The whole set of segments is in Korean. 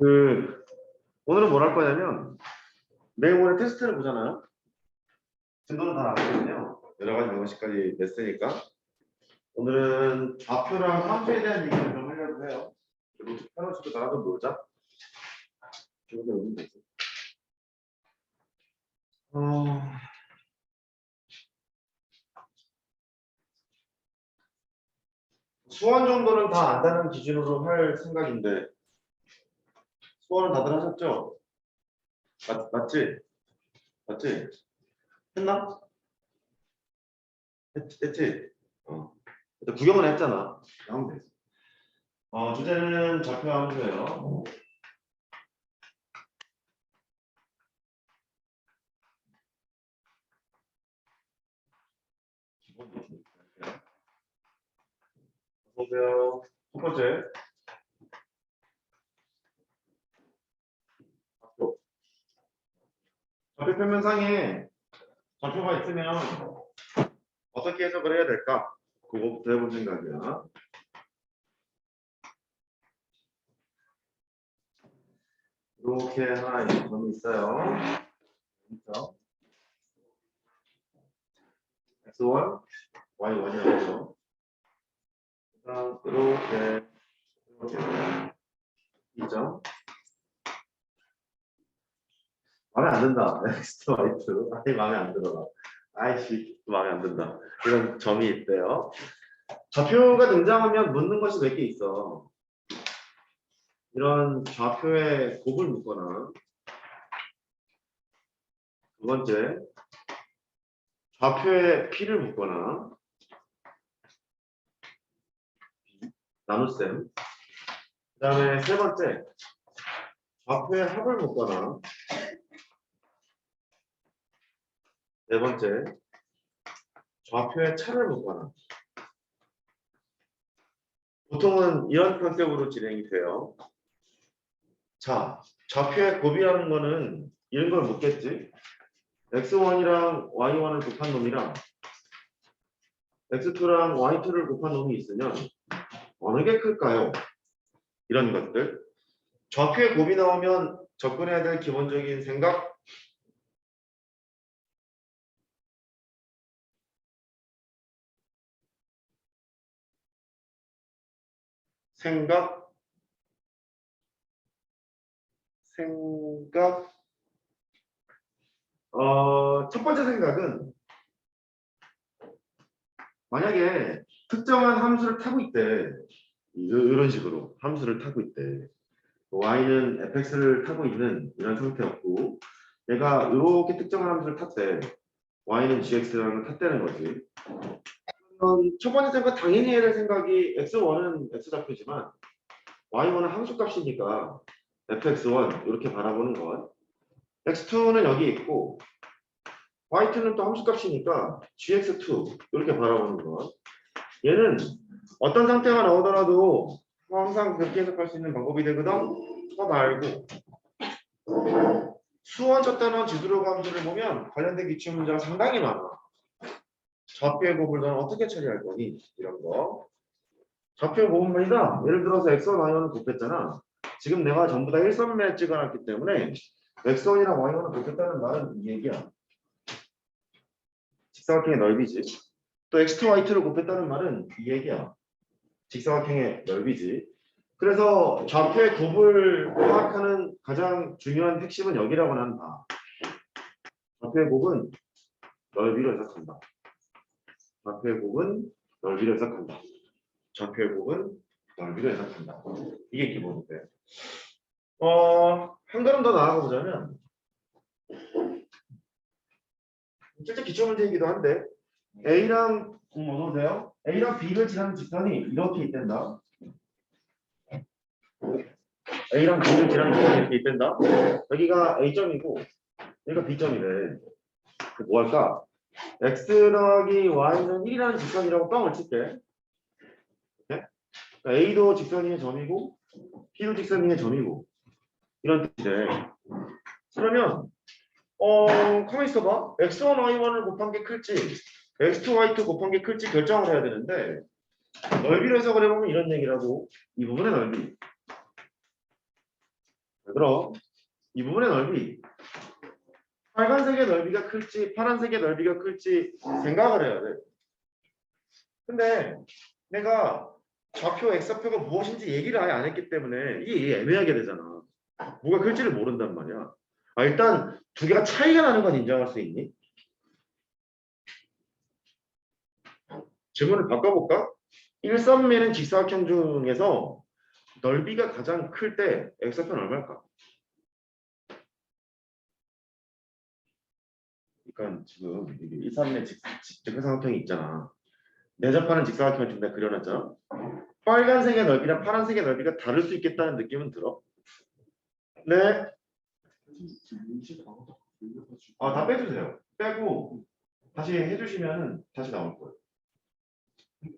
오늘은 뭘 할 거냐면 내일 모레 테스트를 보잖아요. 진도는 다 나왔거든요. 여러 가지 방식까지 냈으니까 오늘은 좌표랑 함수에 대한 얘기를 좀 하려고 해요. 그리고 편하시고 나랑 좀 놀자. 기분이 어딘 되지? 수원 정도는 다 안다는 기준으로 할 생각인데 수원은 다들 하셨죠? 맞지? 맞지? 했나? 했지? 일단 구경은 했잖아. 하면 되지. 주제는 좌표 함수예요. 보세요. 첫 번째. 좌표. 좌표 표면상에 좌표가 있으면 어떻게 해석을 해야 될까? 그거부터 해볼 생각이야. 이렇게 하나 있는 점이 있어요. 그렇죠? x1, y1이라고. 그다음 이렇게 2점. 마음에 안 든다. 넥스트 화이트. 아니 마음에 안 들어. 아이씨 마음에 안 든다. 이런 점이 있대요. 좌표가 등장하면 묻는 것이 몇 개 있어. 이런 좌표에 곱을 묶거나 두 번째 좌표에 P를 묶거나 나눗셈. 그 다음에 세 번째 좌표에 합을 묶거나 네 번째 좌표에 차를 묶거나. 보통은 이런 컨셉으로 진행이 돼요. 자, 좌표에 곱이라는 거는 이런 걸 묻겠지. x1이랑 y1을 곱한 놈이랑 x2랑 y2를 곱한 놈이 있으면 어느 게 클까요? 이런 것들. 좌표에 곱이 나오면 접근해야 될 기본적인 생각. 첫 번째 생각은 만약에 특정한 함수를 타고 있대. 이런 식으로 함수를 타고 있대. y는 fx를 타고 있는 이런 상태였고 얘가 이렇게 특정한 함수를 탔대. y는 gx라는 걸 탔다는 거지. 첫 번째 생각 당연히 해야 될 생각이 x1은 x좌표지만 y1은 함수값이니까 fx1 이렇게 바라보는 것. x2는 여기 있고 y2는 또 함수값이니까 gx2 이렇게 바라보는 것. 얘는 어떤 상태가 나오더라도 항상 그렇게 해석할 수 있는 방법이 되거든. 더 말고 수원 첫 단원 지도력 함수를 보면 관련된 기출 문제가 상당히 많아. 좌표의 곱을 너는 어떻게 처리할 거니? 이런 거. 좌표의 곱은말이다. 예를 들어서 x1, y1을 곱했잖아. 지금 내가 전부 다 일선매 찍어놨기 때문에 x1이랑 y1을 곱했다는 말은 이 얘기야. 직사각형의 넓이지. 또 x2, y2를 곱했다는 말은 이 얘기야. 직사각형의 넓이지. 그래서 좌표의 곱을 파악하는 가장 중요한 핵심은 여기라고 난 봐. 좌표의 곱은 넓이로 해석한다. 좌표의 곱은 넓이로 해석한다. 좌표의 곱은 넓이로 해석한다. 이게 기본인데. 한 걸음 더 나아가 보자면 실제 기초 문제이기도 한데 A랑 어서오세요. A랑 B를 지나는 직선이 이렇게 있댄다. A랑 B를 지나는 직선이 이렇게 있댄다. 여기가 A점이고 여기가 B점이래. 뭐 할까? X 더하기 Y는 1이라는 직선이라고 뻥을 칠게. 그러니까 A도 직선의 점이고 B도 직선의 점이고 이런 뜻이래. 그러면 가만히 있어봐. X1, Y1을 곱한 게 클지 X2, Y2 곱한 게 클지 결정을 해야 되는데 넓이로 해석을 해보면 이런 얘기라고. 이 부분의 넓이 그럼 이 부분의 넓이 빨간색의 넓이가 클지 파란색의 넓이가 클지 생각을 해야 돼. 근데 내가 좌표 x좌표가 무엇인지 얘기를 아예 안 했기 때문에 이게 애매하게 되잖아. 뭐가 클지를 모른단 말이야. 일단 두 개가 차이가 나는 건 인정할 수 있니? 질문을 바꿔볼까? 일선면은 직사각형 중에서 넓이가 가장 클 때 x좌표는 얼마일까? 그러니까 지금 일선면 직사각형이 있잖아. 내접하는 직사각형을 지금 내가 그려놨잖아. 빨간색의 넓이랑 파란색의 넓이가 다를 수 있겠다는 느낌은 들어? 네. 다 빼주세요. 빼고 다시 해주시면 다시 나올 거예요.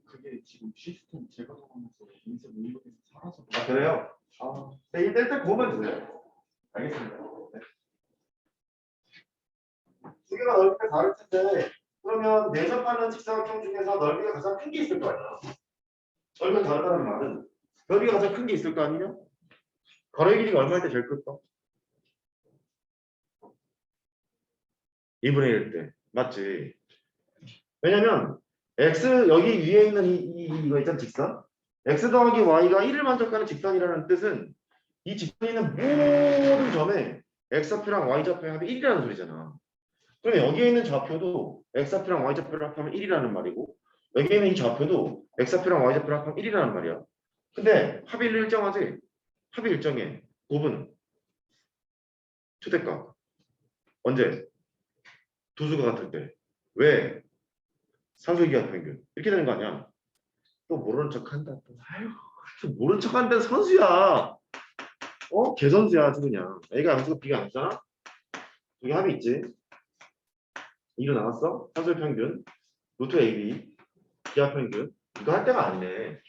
그게 지금 시스템 제가 하면서 인쇄 문의에서 사라져. 그래요? 네, 일단 그거만 주세요. 알겠습니다. 네. 두 개가 넓이가 다를 텐데 그러면 내접하는 직사각형 중에서 넓이가 가장 큰 게 있을 거 아니야. 넓이가 다르다는 말은 넓이가 가장 큰 게 있을 거 아니냐? 가로의 길이가 얼마일 때 제일 클까? 2분의 1일 때. 맞지? 왜냐면 x 여기 위에 있는 이거 있잖아 직선. x 더하기 y가 1을 만족하는 직선이라는 뜻은 이 직선에 있는 모든 점에 x좌표랑 y좌표의 합이 1이라는 소리잖아. 그러면 여기에 있는 좌표도 x좌표랑 y좌표를 합하면 1이라는 말이고 여기에 있는 이 좌표도 x좌표랑 y좌표를 합하면 1이라는 말이야. 근데 합이 일정하지? 합이 일정해. 곱은 최대값. 언제? 두 수가 같을 때. 왜? 산술기하 평균. 이렇게 되는 거 아니야? 또 모르는 척 한다. 또. 아유, 또 모르는 척 하는데 선수야. 개선수야 아주 그냥. A가 M수가 B가 아니잖아? 여기 합이 있지. 2로 나왔어? 산술 평균. 루트 AB. 기하 평균. 이거 할 때가 아니네.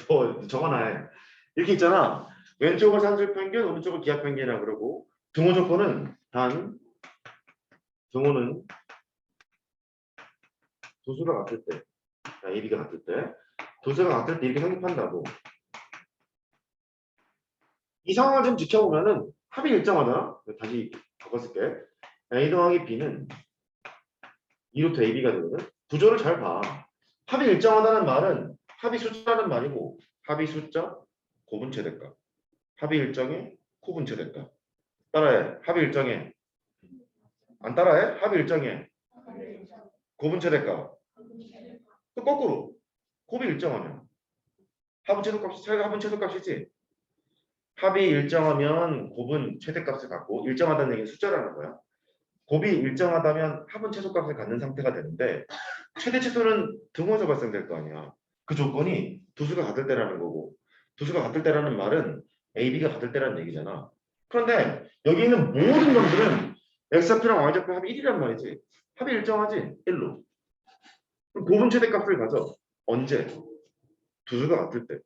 너 적어놔. 이렇게 있잖아. 왼쪽을 산술 평균, 오른쪽을 기하 평균이라 그러고 등호 조건은 단 등호는 도수가 같을 때, AB가 같을 때, 도수가 같을 때 이렇게 성립한다고. 이 상황을 좀 지켜보면은 합이 일정하잖아. 다시 바꿔쓸게. A 더하기 B는 2루트 AB가 되거든. 구조를 잘 봐. 합이 일정하다는 말은 합이 숫자라는 말이고 합이 숫자, 곱은 최대값. 합이 일정해, 곱은 최대값. 따라해. 합이 일정해. 안 따라해? 합이 일정해. 곱은 최대값. 또 거꾸로. 곱이 일정하면 합은 최소값이 차이가 합은 최소값이지. 합이 일정하면 곱은 최대값을 갖고 일정하다는 얘기는 숫자라는 거야. 곱이 일정하다면 합은 최소값을 갖는 상태가 되는데 최대 최소는 등호에서 발생될 거 아니야. 그 조건이 두 수가 같을 때라는 거고 두 수가 같을 때라는 말은 A, B가 같을 때라는 얘기잖아. 그런데 여기 있는 모든 놈들은 X좌표랑 Y좌표 합이 1이란 말이지. 합이 일정하지? 1로. 그럼 곱은 최대값을 가져. 언제? 두 수가 같을 때.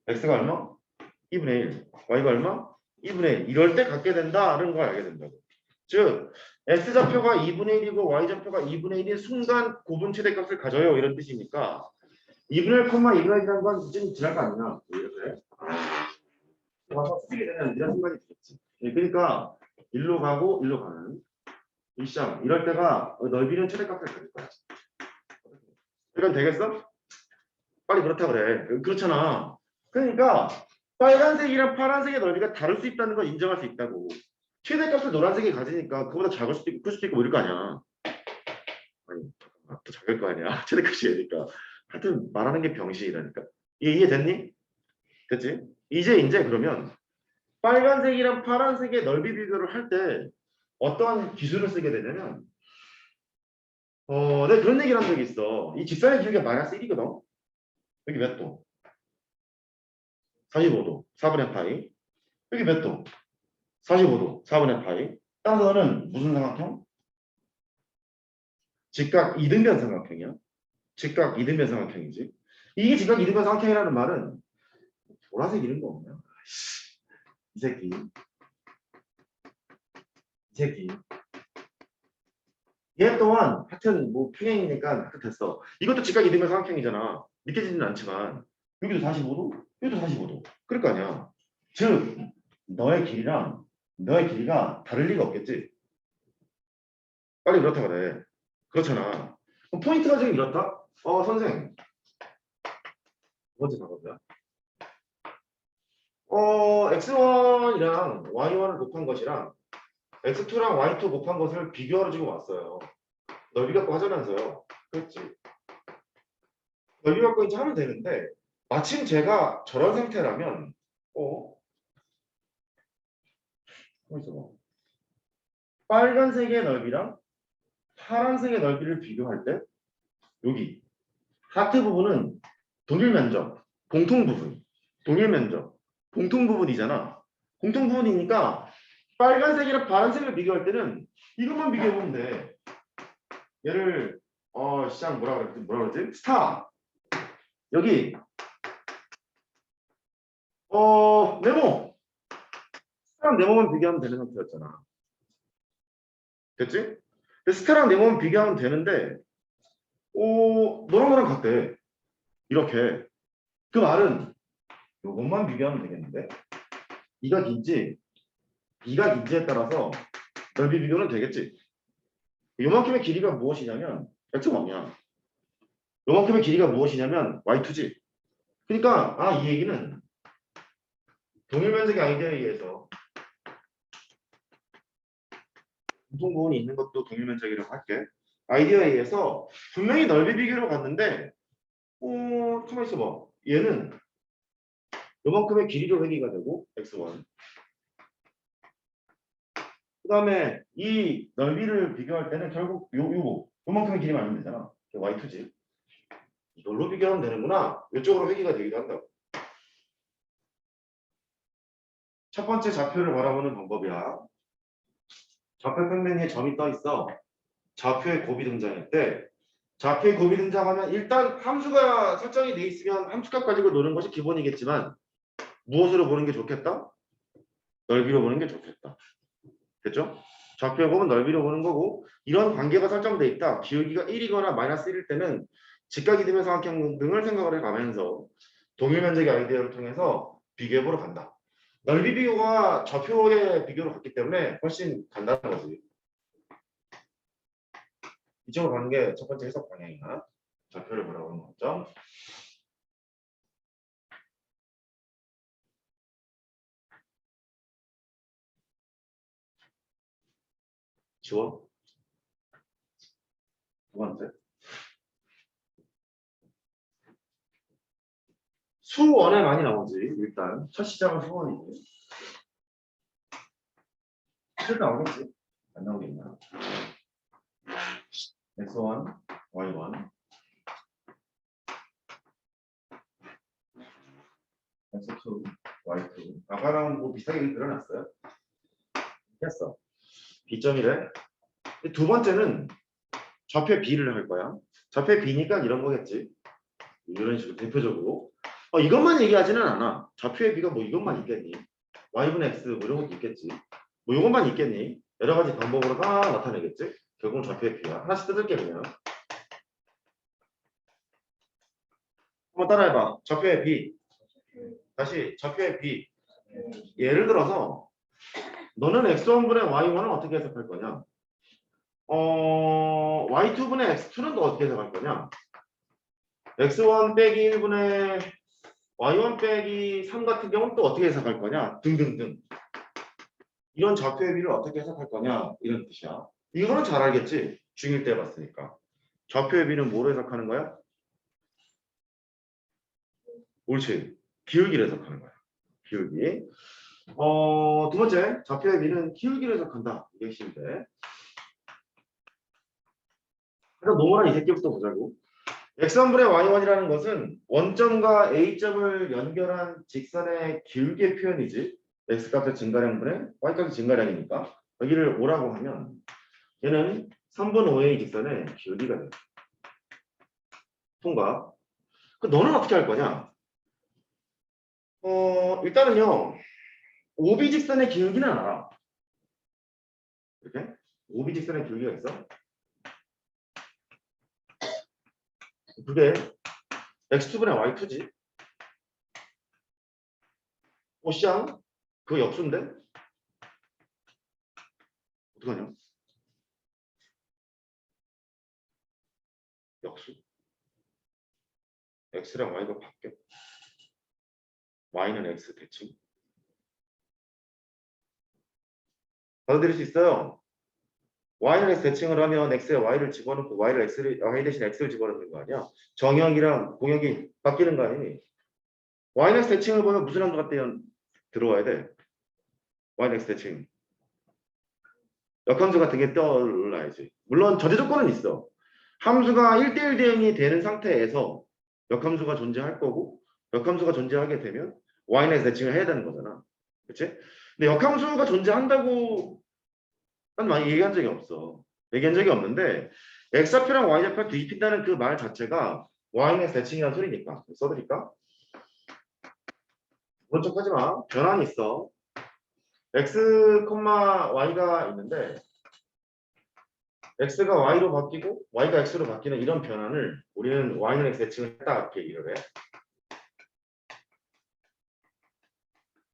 X가 얼마? 2분의 1. Y가 얼마? 2분의 1. 이럴 때 갖게 된다는 걸 알게 된다고. 즉 X좌표가 2분의 1이고 Y좌표가 2분의 1인 순간 곱은 최대값을 가져요. 이런 뜻이니까 2분의 1, 2분의 1이라는 건 좀 지날 거 아니냐. 이렇게. 와서 쓰게 되면 이런 순간이 되겠지. 그러니까 1로 가고 1로 가는 이 시점. 이럴 때가 넓이는 최대값을 가질 거야. 이건 되겠어? 빨리 그렇다 그래. 그렇잖아. 그러니까 빨간색이랑 파란색의 넓이가 다를 수 있다는 걸 인정할 수 있다고. 최대값을 노란색이 가지니까 그보다 작을 수도 있고 클 수도 있고 뭐 이럴 거 아니야. 아니 또 작을 거 아니야. 최대값이 얘니까. 하여튼 말하는 게 병신이라니까. 이해됐니? 됐지? 이제 그러면 빨간색이랑 파란색의 넓이 비교를 할 때 어떠한 기술을 쓰게 되냐면 내가 그런 얘기를 한 적이 있어. 이 직선의 길이가 마이너스 1이거든. 여기 몇 도? 45도. 4분의 파이. 여기 몇 도? 45도. 4분의 파이. 따라서는 무슨 삼각형? 직각 이등변 삼각형이야. 직각 이등변 삼각형이지. 이게 직각 이등변 삼각형이라는 말은 보라색 이런 거 없냐? 이 새끼. 얘 또한 하여튼 뭐 평행이니까 됐어. 이것도 직각 이등변 삼각형이잖아. 믿겨지지는 않지만 여기도 45도, 여기도 45도. 그럴 거 아니야. 즉 너의 길이랑 너의 길이가 다를 리가 없겠지. 빨리 그렇다 그래. 그렇잖아. 그럼 포인트가 지금 이렇다? 선생. 두 번째 작업이야. x1이랑 y1을 곱한 것이랑 x2랑 y2 곱한 것을 비교하러 지금 왔어요. 넓이 갖고 하자면서요. 그렇지. 넓이 갖고 이제 하면 되는데 마침 제가 저런 상태라면 있어 봐. 빨간색의 넓이랑 파란색의 넓이를 비교할 때 여기 하트 부분은 동일 면적, 공통 부분, 동일 면적, 공통 부분이잖아. 공통 부분이니까 빨간색이랑 파란색을 비교할 때는 이것만 비교해 보면 돼. 얘를 시작 뭐라 그러지? 스타. 여기 네모. 스타랑 네모만 비교하면 되는 상태였잖아. 됐지? 스타랑 네모만 비교하면 되는데 너랑 나랑 같대. 이렇게. 그 말은 요것만 비교하면 되겠는데 이가 긴지 이가 긴지에 따라서 넓이 비교는 되겠지. 요만큼의 길이가 무엇이냐면 x1이야. 요만큼의 길이가 무엇이냐면 y2지. 그러니까 이 얘기는 동일면적의 아이디어에 의해서 공통부분이 있는 것도 동일면적이라고 할게. 아이디어에 의해서 분명히 넓이 비교로 갔는데 가만히 있어봐. 얘는 요만큼의 길이로 회귀가 되고 x1. 그 다음에 이 넓이를 비교할 때는 결국 요만큼의 길이만 알면 되잖아. y2지. 이걸로 비교하면 되는구나. 이쪽으로 회귀가 되기도 한다고. 첫 번째 좌표를 바라보는 방법이야. 좌표 평면에 점이 떠 있어. 좌표의 곱이 등장할 때 좌표의 곱이 등장하면 일단 함수가 설정이 돼 있으면 함수값 가지고 노는 것이 기본이겠지만 무엇으로 보는 게 좋겠다? 넓이로 보는 게 좋겠다. 됐죠? 좌표의 곱은 넓이로 보는 거고 이런 관계가 설정돼 있다. 기울기가 1이거나 마이너스 1일 때는 직각이동의 삼각형 등을 생각을 해가면서 동일면적의 아이디어를 통해서 비교해보러 간다. 넓이 비교가 좌표의 비교로 갔기 때문에 훨씬 간단한 거지. 이쪽으로 가는 게 첫 번째 해석 방향이야. 좌표를 보라고 하는 거죠. 지워. 두 번째. 수원에 많이 나오지. 일단 첫 시작은 수원이지. 실 나오겠지. 안 나오겠나. x1, y1, x2, y2. 아까랑 뭐 비슷하게 그려놨어요. 했어. B점이래. 두 번째는 좌표 B를 할 거야. 좌표 B니까 이런 거겠지. 이런 식으로 대표적으로. 이것만 얘기하지는 않아. 좌표의 B가 뭐 이것만 있겠니? Y분의 X 뭐 이런 것도 있겠지. 뭐 이것만 있겠니? 여러 가지 방법으로 다 나타내겠지. 결국은 좌표의 B야. 하나씩 뜯을게 그냥. 한번 따라해봐. 좌표의 B. 다시 좌표의 B. 예를 들어서 너는 X1분의 Y1은 어떻게 해석할 거냐? Y2분의 X2는 또 어떻게 해석할 거냐? X1 빼기 1분의 Y1 빼기 3 같은 경우는 또 어떻게 해석할 거냐? 등등등. 이런 좌표의 비를 어떻게 해석할 거냐? 이런 뜻이야. 이거는 잘 알겠지? 중1 때 봤으니까. 좌표의 비는 뭐로 해석하는 거야? 옳지. 기울기를 해석하는 거야. 기울기. 두 번째, 좌표의 비는 기울기를 해석한다. 이게 핵심인데. 그래서 노멀한 이 새끼부터 보자고. x1분의 y1이라는 것은 원점과 a점을 연결한 직선의 기울기의 표현이지. x값의 증가량분의 y값의 증가량이니까 여기를 5라고 하면 얘는 3분 5의 직선의 기울기가 돼. 통과. 그 너는 어떻게 할 거냐? 일단은요. OB 직선의 기울기는 알아. 이렇게 OB 직선의 기울기가 있어. 그게 x2분의 y2지. 오시앙 그거 역수인데? 어떡하냐? 역수? x랑 y가 바뀌어. y는 x 대칭. 받아들일 수 있어요. y는 x 대칭을 하면 x에 y를 집어넣고 y 대신 x를 집어넣는 거 아니야? 정형이랑 공역이 바뀌는 거 아니니? y는 x 대칭을 보면 무슨 함수가 들어와야 돼? y는 x 대칭. 역함수 같은 게 떠올라야지. 물론 저지 조건은 있어. 함수가 1대1 대응이 되는 상태에서 역함수가 존재할 거고 역함수가 존재하게 되면 y는 x 대칭을 해야 되는 거잖아. 그치? 근데 역함수가 존재한다고 난 많이 얘기한 적이 없어. 얘기한 적이 없는데 x좌표랑 y좌표 뒤집힌다는 그 말 자체가 y는 x 대칭이라는 소리니까 써드릴까? 그런 척 하지 마. 변환이 있어. x, y가 있는데 x가 y로 바뀌고 y가 x로 바뀌는 이런 변환을 우리는 y는 x 대칭을 했다 이렇게 얘기를 해.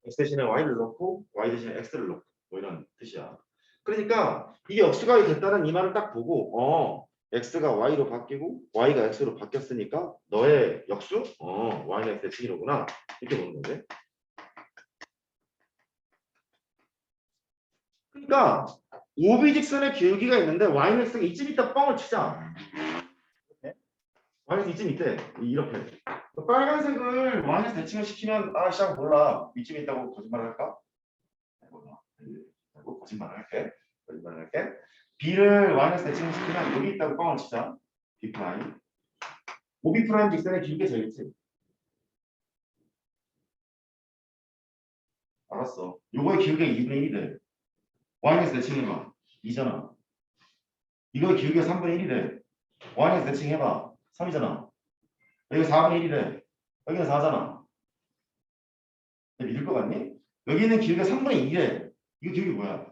x 대신에 y를 넣고 y 대신에 x를 넣고 뭐 이런 뜻이야. 그러니까 이게 역수가 됐다는 이 말을 딱 보고 x가 y로 바뀌고 y가 x로 바뀌었으니까 너의 역수 y는 x 대칭이로구나 이렇게 보는 거지. 그러니까 오비직선의 기울기가 있는데 y는 x가 이쯤 있다 뻥을 치자. y는 이쯤 있대. 이렇게. 빨간색을 y는 대칭을 시키면 시작 몰라. 이쯤 있다고 거짓말을 할까? 몰라. 거짓말을 할게. b를 y는 대칭을 시키면 여기 있다고 뻥을 치자. b 프라임. 오비 프라임 직선의 길게 져 있지. 알았어. 요거의 길게 2분의 1이 돼. y는 대칭해봐. 2잖아. 이거의 길게 3분의 1이 돼. y는 대칭해봐. 3이잖아. 여기 4분의 1이 돼. 여기는 4잖아. 믿을 것 같니? 여기는 길게 3분의 2래. 이거 길게 뭐야?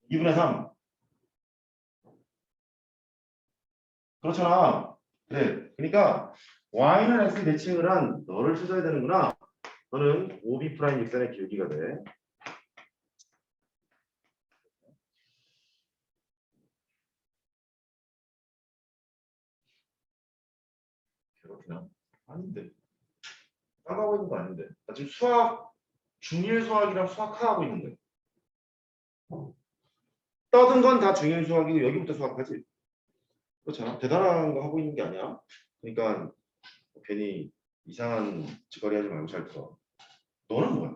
2분의 3. 그렇잖아. 그래. 그러니까 y는 x 대칭을 한 너를 찾아야 되는구나. 너는 OB 프라임 직선의 기울기가 돼. 그렇구나. 아닌데. 따가고 있는 거 아닌데. 나 지금 중일 수학이랑 수학하고 있는데. 떠든 건 다 중일 수학이고 여기부터 수학하지. 그렇잖아. 대단한 거 하고 있는 게 아니야. 그러니까 괜히 이상한 짓거리 하지 말고 잘 들어. 너는 뭐야?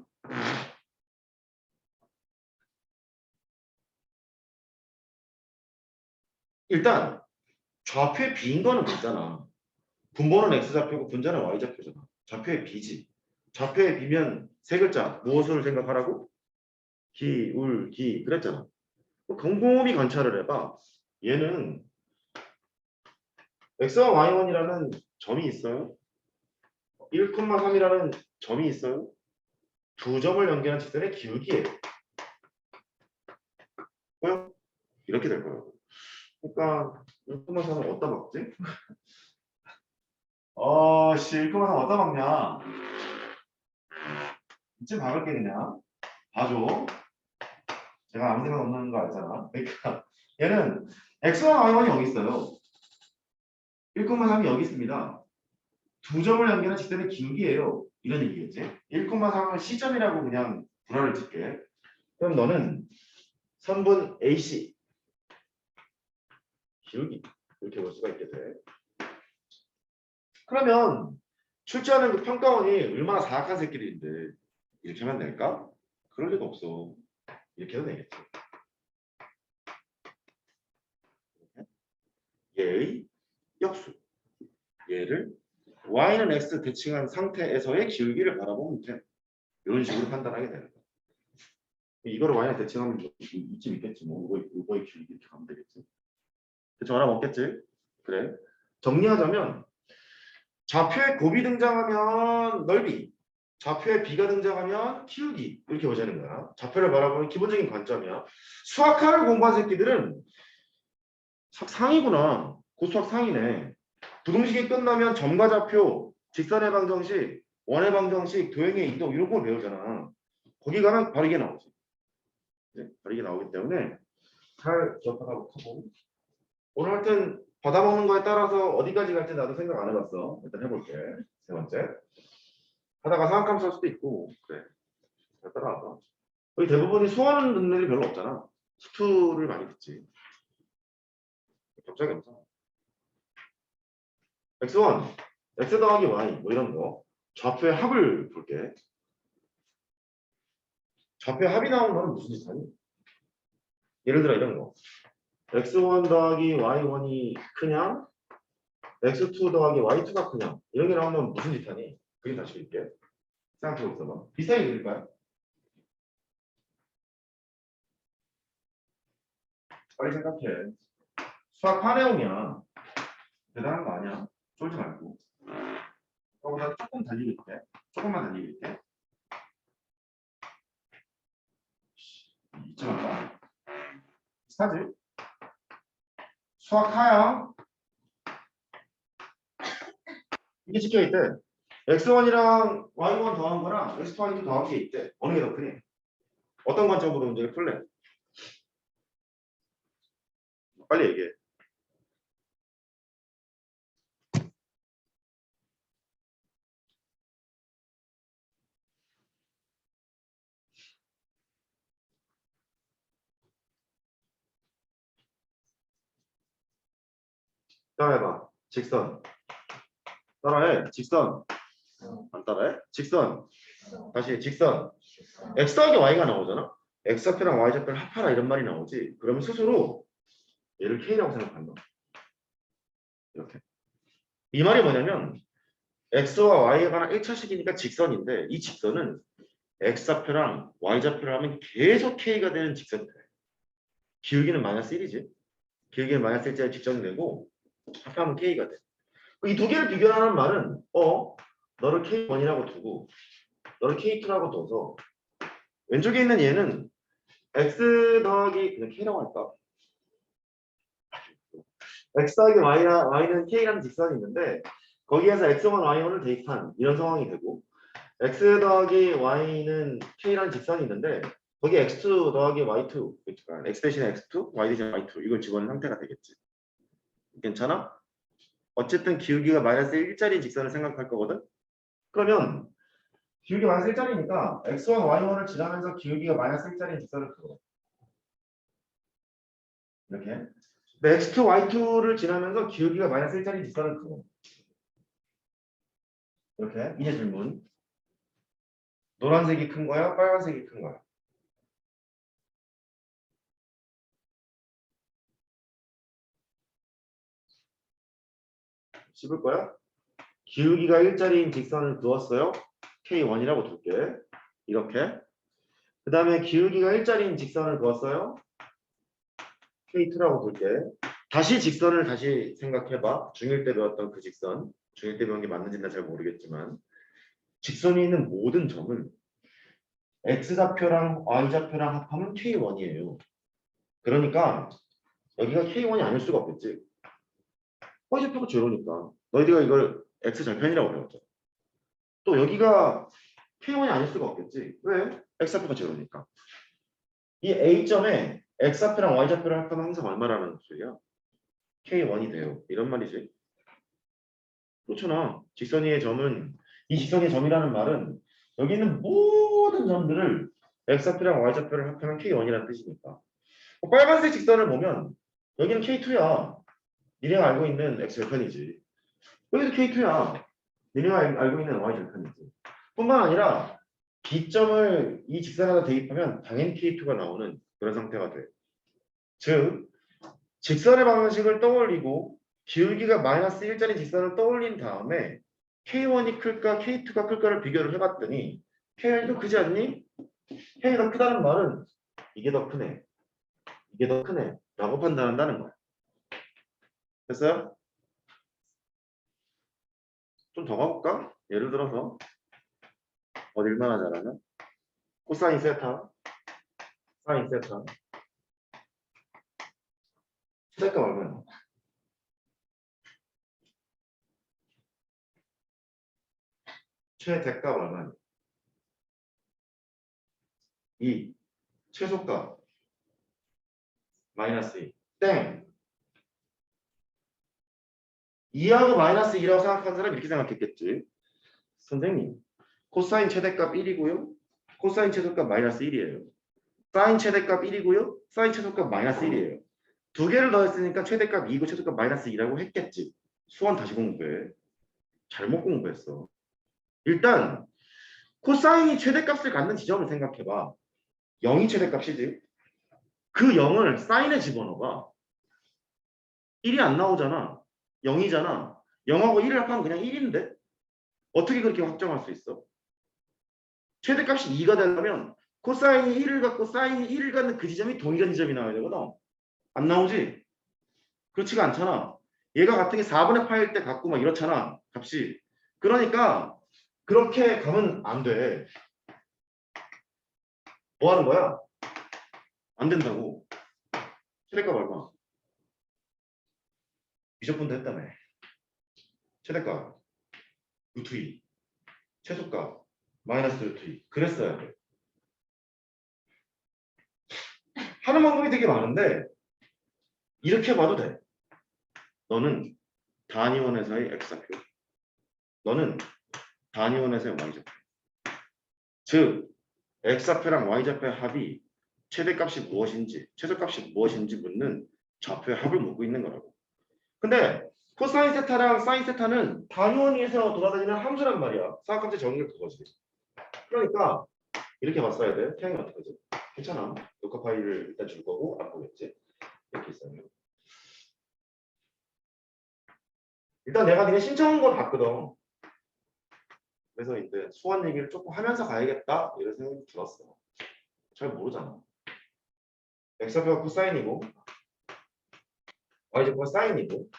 일단 좌표에 b인 거는 맞잖아. 분모는 x좌표고 분자는 y좌표잖아. 좌표에 b지. 좌표에 b면 세 글자. 무엇을 생각하라고? 기울기 그랬잖아. 곰곰이 관찰을 해봐. 얘는 x와 y1이라는 점이 있어요. 1,3이라는 점이 있어요. 두 점을 연결한 직선의 기울기예요. 뭐야? 이렇게 될 거예요. 그러니까 1,3은 어디다 박지? 1,3 어디다 박냐? 이쯤 박을게 그냥. 봐줘. 제가 아무 생각 없는 거 알잖아. 그러니까 얘는 x와 y만이 여기 있어요. 1,3이 여기 있습니다. 두 점을 연결한 직선의 기울기예요. 이런 얘기겠지. 1,3은 C점이라고 그냥 불화를 칠게. 그럼 너는 선분 AC 기울기 이렇게 볼 수가 있게 돼. 그러면 출제하는 그 평가원이 얼마나 사악한 새끼들인데 이렇게 하면 될까? 그럴 리가 없어. 이렇게 해도 되겠지. 얘의 역수. 얘를 y는 x 대칭한 상태에서의 기울기를 바라보면 돼. 이런 식으로 판단하게 되는 거야. 이거를 y는 대칭하면 이쯤 있겠지. 뭐 이거의 기울기 이렇게 가면 되겠지. 전화 먹겠지? 그래. 정리하자면 좌표에 곱이 등장하면 넓이, 좌표에 b가 등장하면 키우기 이렇게 보자는 거야. 좌표를 바라보는 기본적인 관점이야. 수학하를 공부한 새끼들은 상이구나. 고수학 상이네. 부등식이 끝나면 점과 좌표, 직선의 방정식, 원의 방정식, 도형의 이동 이런 걸 배우잖아. 거기 가면 바로 이게 나오지. 네? 바로 이게 나오기 때문에 잘 기억하라고 하고 오늘 하여튼 받아먹는 거에 따라서 어디까지 갈지 나도 생각 안 해봤어. 일단 해볼게. 세 번째. 하다가 상악함 쓸 수도 있고 그래. 잘 따라와봐. 거의 대부분이 소화하는 능력이 별로 없잖아. 수투를 많이 듣지. 갑자기 없어. x1, x 더하기 y 뭐 이런 거. 좌표의 합을 볼게. 좌표의 합이 나오는 거는 무슨 짓 하니? 예를 들어 이런 거. x1 더하기 y1이 크냐? x2 더하기 y2가 크냐? 이런 게 나오면 무슨 짓 하니? 그게 다시 그릴게. 생각해보고 있어봐. 비슷하게 그릴까요? 빨리 생각해. 수학 8내용이야. 대단한 거 아니야. 쫄지 말고. 그거보다 조금 달리길게. 조금만 달리길게. 잊지 말까? 비슷하지? 수학 하야. 이게 찍혀있대. x1이랑 y1 더한 거랑 x2, y2 더한 게 있대. 어느 게 더 크니? 어떤 관점으로 문제를 풀래? 빨리 얘기해. 따라해봐. 직선. 따라해. 직선. 안 따라해? 직선. 다시 직선. x 더하기 y가 나오잖아. x좌표랑 y좌표를 합하라 이런 말이 나오지. 그러면 스스로 얘를 k라고 생각한다. 이렇게. 이 말이 뭐냐면 x와 y에 관한 1차식이니까 직선인데 이 직선은 x좌표랑 y좌표를 하면 계속 k가 되는 직선이 돼. 기울기는 마이너스 1이지. 기울기는 마이너스 1짜리 직선이 되고 합하면 k가 돼. 이 두 개를 비교하는 말은 너를 k1이라고 두고 너를 k2라고 둬서 왼쪽에 있는 얘는 x 더하기 그냥 k라고 할까? x 더하기 y는 k라는 직선이 있는데 거기에서 x1, y1을 대입한 이런 상황이 되고 x 더하기 y는 k라는 직선이 있는데 거기에 x2 더하기 y2 그러니까 x 대신에 x2, y 대신에 y2 이걸 집어넣은 상태가 되겠지. 괜찮아? 어쨌든 기울기가 마이너스 1짜리 직선을 생각할 거거든? 그러면 기울기 마이너스 1짜리니까 x1, y1을 지나면서 기울기가 마이너스 1짜리 직선을 그어. 이렇게. 근데 x2, y2를 지나면서 기울기가 마이너스 1짜리 직선을 그어. 이렇게. 이제 질문. 노란색이 큰 거야? 빨간색이 큰 거야? 씹을 거야? 기울기가 1짜리인 직선을 그었어요. K1이라고 둘게. 이렇게. 그 다음에 기울기가 1짜리인 직선을 그었어요. K2라고 둘게. 다시 직선을 다시 생각해봐. 중1 때 배웠던 그 직선. 중1 때 배운 게 맞는지는 잘 모르겠지만 직선이 있는 모든 점은 X좌표랑 Y좌표랑 합하면 K1이에요. 그러니까 여기가 K1이 아닐 수가 없겠지. Y좌표가 제로니까. 너희들가 이걸 X절편이라고 배웠죠. 또 여기가 K1이 아닐 수가 없겠지. 왜? X좌표가 제로니까. 이 A점에 X좌표랑 Y좌표를 합하면 항상 얼마라는 소리야? K1이 돼요. 이런 말이지. 그렇잖아. 직선의 점은 이 직선의 점이라는 말은 여기 있는 모든 점들을 X좌표랑 Y좌표를 합하면 K1이라는 뜻이니까. 빨간색 직선을 보면 여기는 K2야. 니네가 알고 있는 X절편이지. 여기도 K2야. 니네가 알고 있는 Y절편이지. 뿐만 아니라 B점을 이 직선에다 대입하면 당연히 K2가 나오는 그런 상태가 돼. 즉 직선의 방식을 떠올리고 기울기가 마이너스 1짜리 직선을 떠올린 다음에 K1이 클까 K2가 클까를 비교를 해봤더니 K1이 더 크지 않니? K1이 더 크다는 말은 이게 더 크네. 이게 더 크네. 라고 판단한다는 거야. 됐어요? 좀 더 가볼까? 예를 들어서 어디 얼마나 잘하나? 코사인 세타, 사인 세타. 최대값 얼마야? 최대값 얼마야? 2 최소값 마이너스 2 땡. 2하고 마이너스 2라고 생각한 사람 이렇게 생각했겠지. 선생님 코사인 최대값 1이고요. 코사인 최소값 마이너스 1이에요. 사인 최대값 1이고요. 사인 최소값 마이너스 1이에요. 두 개를 더했으니까 최대값 2고 최소값 마이너스 2라고 했겠지. 수원 다시 공부해. 잘못 공부했어. 일단 코사인이 최대값을 갖는 지점을 생각해봐. 0이 최대값이지. 그 0을 사인에 집어넣어봐. 1이 안 나오잖아. 0이잖아. 0하고 1을 합하면 그냥 1인데? 어떻게 그렇게 확정할 수 있어? 최대값이 2가 되려면 코사인이 1을 갖고 사인이 1을 갖는 그 지점이 동일한 지점이 나와야 되거든. 안 나오지? 그렇지가 않잖아. 얘가 같은 게 4분의 파일 때 같고 막 이렇잖아. 값이. 그러니까 그렇게 가면 안 돼. 뭐 하는 거야? 안 된다고. 최대값 얼마? 미적분도 했다며. 최대값 루트 2. 최소값 마이너스 루트 2. 그랬어야 돼. 하는 방법이 되게 많은데 이렇게 봐도 돼. 너는 단위원에서의 x좌표. 너는 단위원에서의 y좌표. 즉 x좌표랑 y좌표의 합이 최대값이 무엇인지 최소값이 무엇인지 묻는 좌표의 합을 묻고 있는 거라고. 근데 코사인 세타랑 사인 세타는 단위원에서 돌아다니는 함수란 말이야. 사각함수 정의가 그거지. 그러니까 이렇게 봤어야 돼. 태양이 어떡하지? 괜찮아. 녹화 파일을 일단 줄 거고 안 보겠지? 이렇게 있어요. 일단 내가 니네 신청한 걸 봤거든. 그래서 이제 수원 얘기를 조금 하면서 가야겠다 이런 생각이 들었어. 잘 모르잖아. x좌표가 코사인이고 y좌표가 사인이고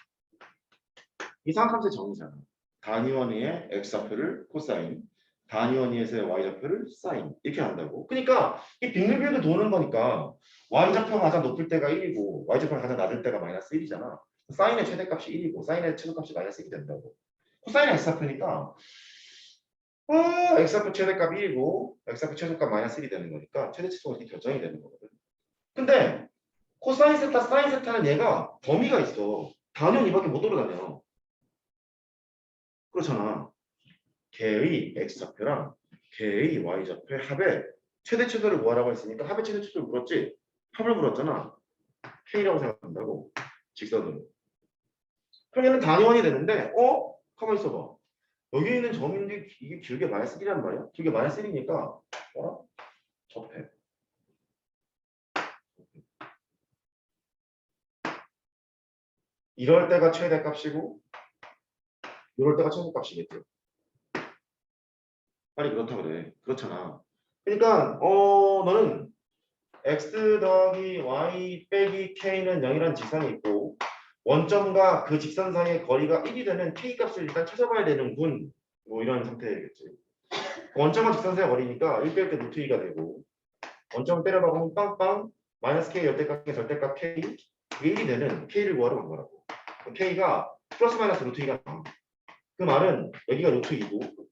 이 삼각함수의 정의잖아. 단위원의 x좌표를 코사인, 단위원에서의 y좌표를 사인 이렇게 한다고. 그러니까 이 빙글빙글 도는 거니까 y좌표가 가장 높을 때가 1이고 y좌표가 가장 낮을 때가 마이너스 1이잖아. 사인의 최대값이 1이고 사인의 최소값이 마이너스 1이 된다고. 코사인은 x좌표니까 x좌표 최대값 1이고 x좌표 최소값 마이너스 1이 되는 거니까 최대 최소가 이렇게 결정이 되는 거거든. 근데 코사인 세타, 사인 세타는 얘가 범위가 있어. 단위원 이밖에 못 돌아다녀. 그렇잖아. 개의 x좌표랑 개의 y좌표의 합의 최대 최소를 구하라고 했으니까 합의 최대 최소를 물었지. 합을 물었잖아. k라고 생각한다고. 직선으로. 그럼 얘는 단위원이 되는데 가만히 있어봐. 여기 있는 점인데 이게 길게 마이너스 1이란 말이야. 길게 마이너스 1이니까 접해. 이럴 때가 최대값이고 이럴 때가 최소값이겠죠. 아니 그렇다 그래. 그렇잖아. 그러니까 너는 x 더하기 y 빼기 k는 0이라는 직선이 있고 원점과 그 직선 사이의 거리가 1이 되는 k 값을 일단 찾아봐야 되는군. 뭐 이런 상태겠지. 원점과 직선 사이의 거리니까 1 뺄 때 루트 2가 되고 원점을 때려박으면 빵빵 마이너스 k 열대값 절대값 k 이게 1이 되는 k를 구하러 간 거라고. k가 플러스 마이너스 루트 2가 나와. 그 말은 여기가 루트 2고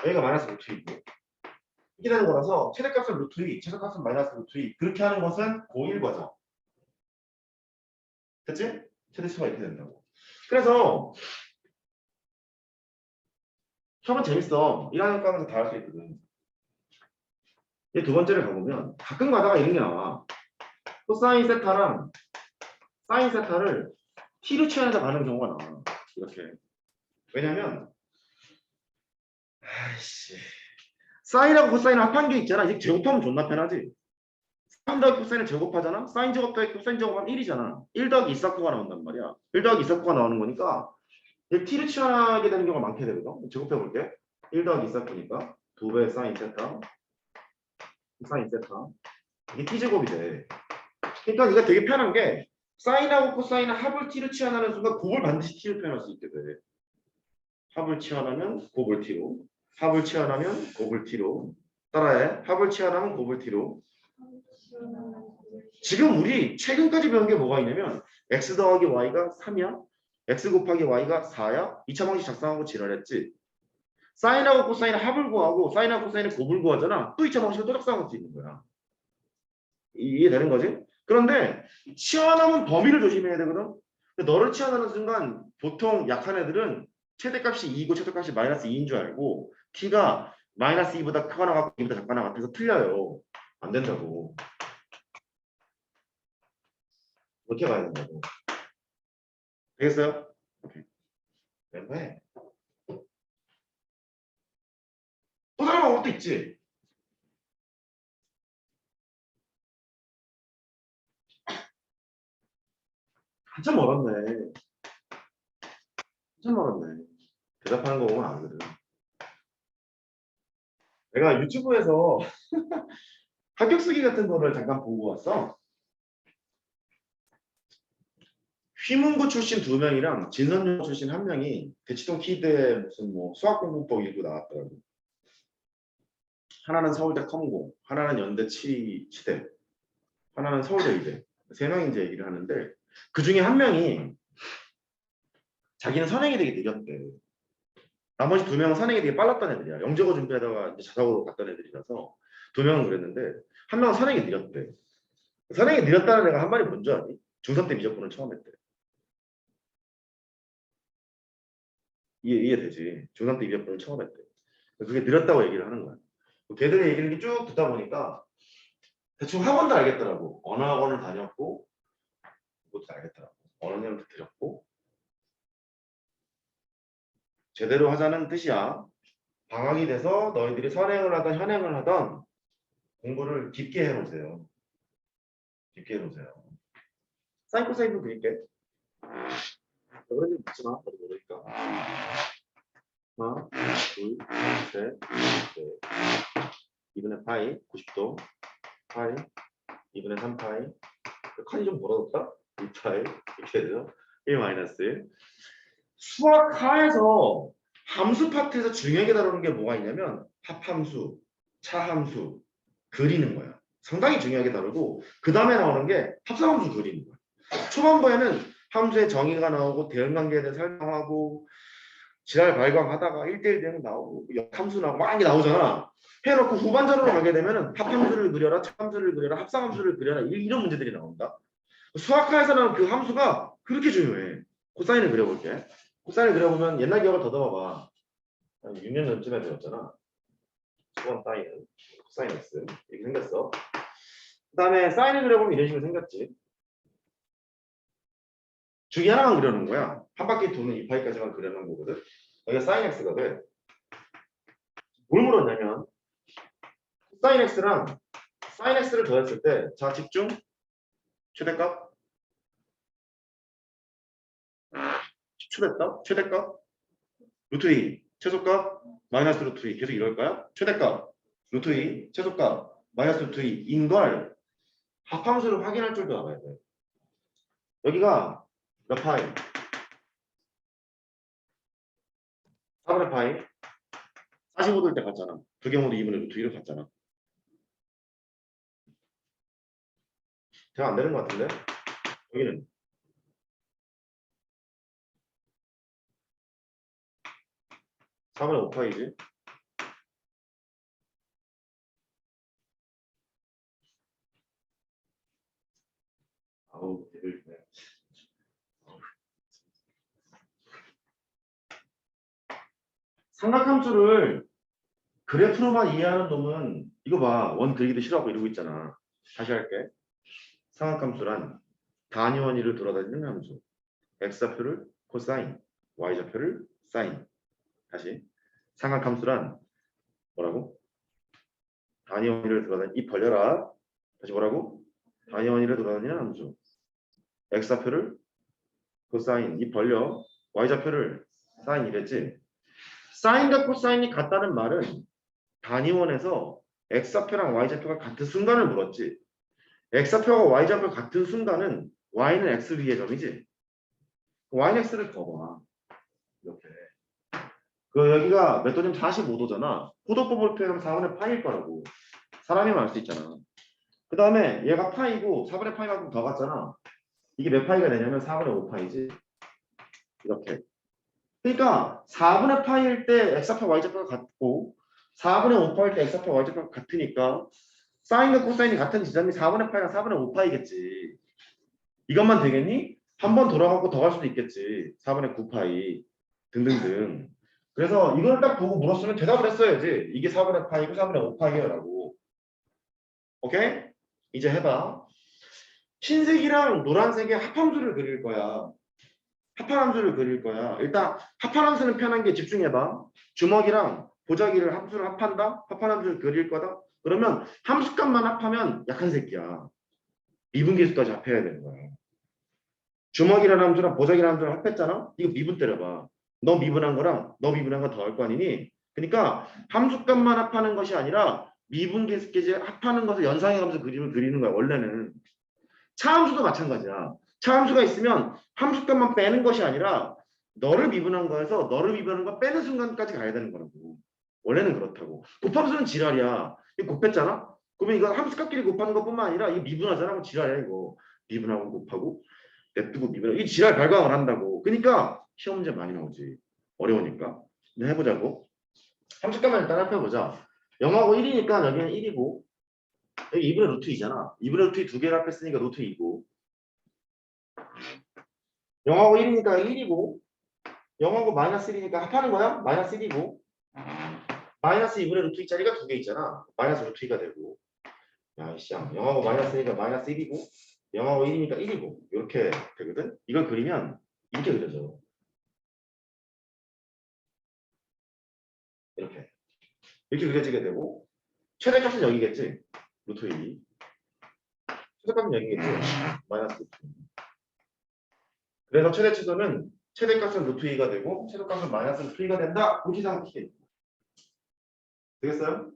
여기가 마이너스 루트 2고 이렇게 되는 거라서 최대값은 루트 2, 최소값은 마이너스 루트 2 그렇게 하는 것은 고1 과정. 됐지? 최대치가 이렇게 된다고. 그래서 시험은 재밌어. 1학년 과면서 다 할 수 있거든. 이 두 번째를 가보면 가끔 가다가 이런 게 나와. 코사인 세타랑 사인 세타를 t로 취해서 가는 경우가 나와. 이렇게. 왜냐면 아이씨 사인하고 코사인을 합한 게 있잖아. 이제 제곱하면 존나 편하지. 사인 더하기 코사인을 제곱하잖아. 사인 제곱 더하기 코사인 제곱하면 1이잖아. 1 더하기 2 사코가 나온단 말이야. 1 더하기 2 사코가 나오는 거니까 t를 취하게 되는 경우가 많게 되거든. 제곱해 볼게. 1 더하기 2 사코니까 2배 사인 세타 사인 세타 이게 t제곱이 돼. 그러니까 이게 되게 편한 게 사인하고 코사인은 합을 t로 취하는 순간 곱을 반드시 t로 표현할 수 있게 돼. 합을 취하면 곱을 t로 합을 취하면 곱을 t로 따라해. 합을 취하면 곱을 t로 지금 우리 최근까지 배운 게 뭐가 있냐면 x 더하기 y가 3이야. x 곱하기 y가 4야. 2차 방식 작성하고 지랄했지. 사인하고 코사인은 합을 구하고 사인하고 코사인은 곱을 구하잖아. 또 2차 방식을 또 작성할 수 있는 거야. 이해되는 거지? 그런데 치환하면 범위를 조심해야 되거든. 근데 너를 치환하는 순간 보통 약한 애들은 최대값이 2이고 최대값이 마이너스 2인 줄 알고 t가 마이너스 2보다 크거나 같고 2보다 작거나 같아서 틀려요. 안 된다고. 이렇게 가야 된다고. 되겠어요? 오케이. 왼발. 또 다른 방법도 있지. 한참 멀었네. 한참 멀었네. 대답하는 거 보면 알거든. 내가 유튜브에서 합격 쓰기 같은 거를 잠깐 보고 왔어. 휘문고 출신 2명이랑 진선용 출신 1명이 대치동 키드에 무슨 뭐 수학공부법 읽고 나왔더라고. 하나는 서울대 컴공, 하나는 연대 치대, 하나는 서울대 의대. 3명이 이제 얘기를 하는데 그 중에 1명이 자기는 선행이 되게 느렸대. 나머지 2명은 선행이 되게 빨랐던 애들이야. 영재고 준비하다가 이제 자사고로 갔던 애들이라서 2명은 그랬는데 1명은 선행이 느렸대. 선행이 느렸다는 애가 한 말이 뭔지 아니? 중3 때 미적분을 처음 했대. 이해되지? 중3 때 미적분을 처음 했대. 그게 느렸다고 얘기를 하는 거야. 걔들의 얘기를 쭉 듣다 보니까 대충 학원도 알겠더라고. 언어학원을 다녔고 그것도 알겠더라고. 언어학원도 들었고 제대로 하자는 뜻이야. 방학이 돼서 너희들이 선행을 하던 현행을 하던 공부를 깊게 해놓으세요. 깊게 해놓으세요. 사인 코사인도 그릴게. 그런 일 묻지 마. 나도 모르니까. 하나, 둘, 셋, 넷. 2분의 파이 90도 파이 2분의 3파이 칸이 좀 벌어졌다? 2파이 이렇게 돼서 1 마이너스 1. 수학하에서 함수 파트에서 중요하게 다루는 게 뭐가 있냐면 합함수, 차함수 그리는 거야. 상당히 중요하게 다루고 그 다음에 나오는 게 합성함수 그리는 거야. 초반부에는 함수의 정의가 나오고 대응관계에 대해 설명하고 지랄 발광하다가 1대1 대응 나오고 역함수 나오고 막 이게 나오잖아. 해놓고 후반전으로 가게 되면 합함수를 그려라, 차함수를 그려라, 합성함수를 그려라 이런 문제들이 나온다. 수학과에서는 그 함수가 그렇게 중요해. 코사인을 그려볼게. 코사인을 그려보면 옛날 기억을 더듬어봐. 한 6년 전쯤에 배웠잖아. 수원 사인은 코사인 x 이렇게 생겼어. 그 다음에 사인을 그려보면 이런 식으로 생겼지. 주기 하나만 그려놓은 거야. 한 바퀴 도는 2파이까지만 그려놓은 거거든. 여기가 사인 x가 돼. 뭘 물었냐면 사인 x랑 사인 x를 더했을 때 자 집중 최대값 10초 됐다. 최대값 루트 2 최소값 마이너스 루트 2 계속 이럴까요? 최대값 루트 2 최소값 마이너스 루트 2인 걸 합함수를 확인할 줄도 알아야 돼. 여기가 몇 파이? 4분의 파이 45도일 때 갔잖아. 그 경우도 2분의 루트 2로 갔잖아. 대화 안 되는 것 같은데? 여기는 4분의 5파이지. 아우 대들 네. 삼각함수를 그래프로만 이해하는 놈은 이거 봐. 원 그리기도 싫어하고 이러고 있잖아. 다시 할게. 삼각함수란 단위원위를 돌아다니는 함수. x좌표를 코사인, y좌표를 사인. 다시. 삼각함수란 뭐라고? 단위원위를 돌아다니는 입 벌려라. 다시 뭐라고? 단위원위를 돌아다니는 함수. x좌표를 코사인, 입 벌려. y좌표를 사인 이랬지. 사인과 코사인이 같다는 말은 단위원에서 x좌표랑 y좌표가 같은 순간을 물었지. x좌표가 y좌표 같은 순간은 y는 x 위의 점이지. y는 x를 그어봐. 이렇게. 그 여기가 몇 도냐면 45도잖아. 호도법을 표현하면 4분의 파이일 거라고. 사람이 말 수 있잖아. 그 다음에 얘가 파이고 4분의 파이만큼 더 갔잖아. 이게 몇 파이가 되냐면 4분의 5파이지. 이렇게. 그러니까 4분의 파이일 때 x좌표 y좌표가 같고 4분의 5파일 때 x좌표 y좌표가 같으니까 사인과 코사인이 같은 지점이 4분의 파이랑 4분의 5파이겠지. 이것만 되겠니? 한 번 돌아가고 더 갈 수도 있겠지. 4분의 9파이 등등등. 그래서 이걸 딱 보고 물었으면 대답을 했어야지. 이게 4분의 파이고 4분의 5파이야 라고. 오케이? 이제 해봐. 흰색이랑 노란색의 합함수를 그릴 거야. 합함수를 그릴 거야. 일단 합함수는 편한 게 집중해봐. 주먹이랑 보자기를 함수를 합한다? 합함수를 그릴 거다? 그러면 함수값만 합하면 약한 새끼야. 미분계수까지 합해야 되는 거야. 주먹이라는 함수랑 보자기라는 함수를 합했잖아? 이거 미분 때려봐. 너 미분한 거랑 너 미분한 거 더할 거 아니니? 그러니까 함수값만 합하는 것이 아니라 미분계수까지 합하는 것을 연상해가면서 그림을 그리는 거야. 원래는. 차함수도 마찬가지야. 차함수가 있으면 함수값만 빼는 것이 아니라 너를 미분한 거에서 너를 미분한 거 빼는 순간까지 가야 되는 거라고. 원래는 그렇다고. 곱함수는 지랄이야. 이거 곱했잖아? 그러면 이거 함수값끼리 곱하는 것뿐만 아니라 이거 미분하잖아. 그럼 지랄이야 이거. 미분하고 곱하고 냅두고 미분하고 이 지랄 발광을 한다고. 그러니까 시험 문제 많이 나오지. 어려우니까. 근데 해보자고. 함수값만 일단 합해보자. 0하고 1이니까 여기는 1이고 여기 2분의 루트 2잖아. 2분의 루트 2 두 개를 합했으니까 루트 2고 0하고 1이니까 1이고 0하고 마이너스 1이니까 합하는 거야? 마이너스 1이고 마이너스 2분의 루트 2짜리가 두 개 있잖아. 마이너스 루트 2가 되고 야 이씨 0하고 마이너스 1이니까 마이너스 1이고 0하고 1이니까 1이고 이렇게 되거든? 이걸 그리면 이렇게 그려져. 이렇게 그려지게 되고 최대값은 여기겠지? 루트 2 최대값은 여기겠지? 마이너스 루트 2 그래서 최대치도는 최대값은 루트 2가 되고 최소값은 마이너스 루트 2가 된다. 공지상식이 되겠어요?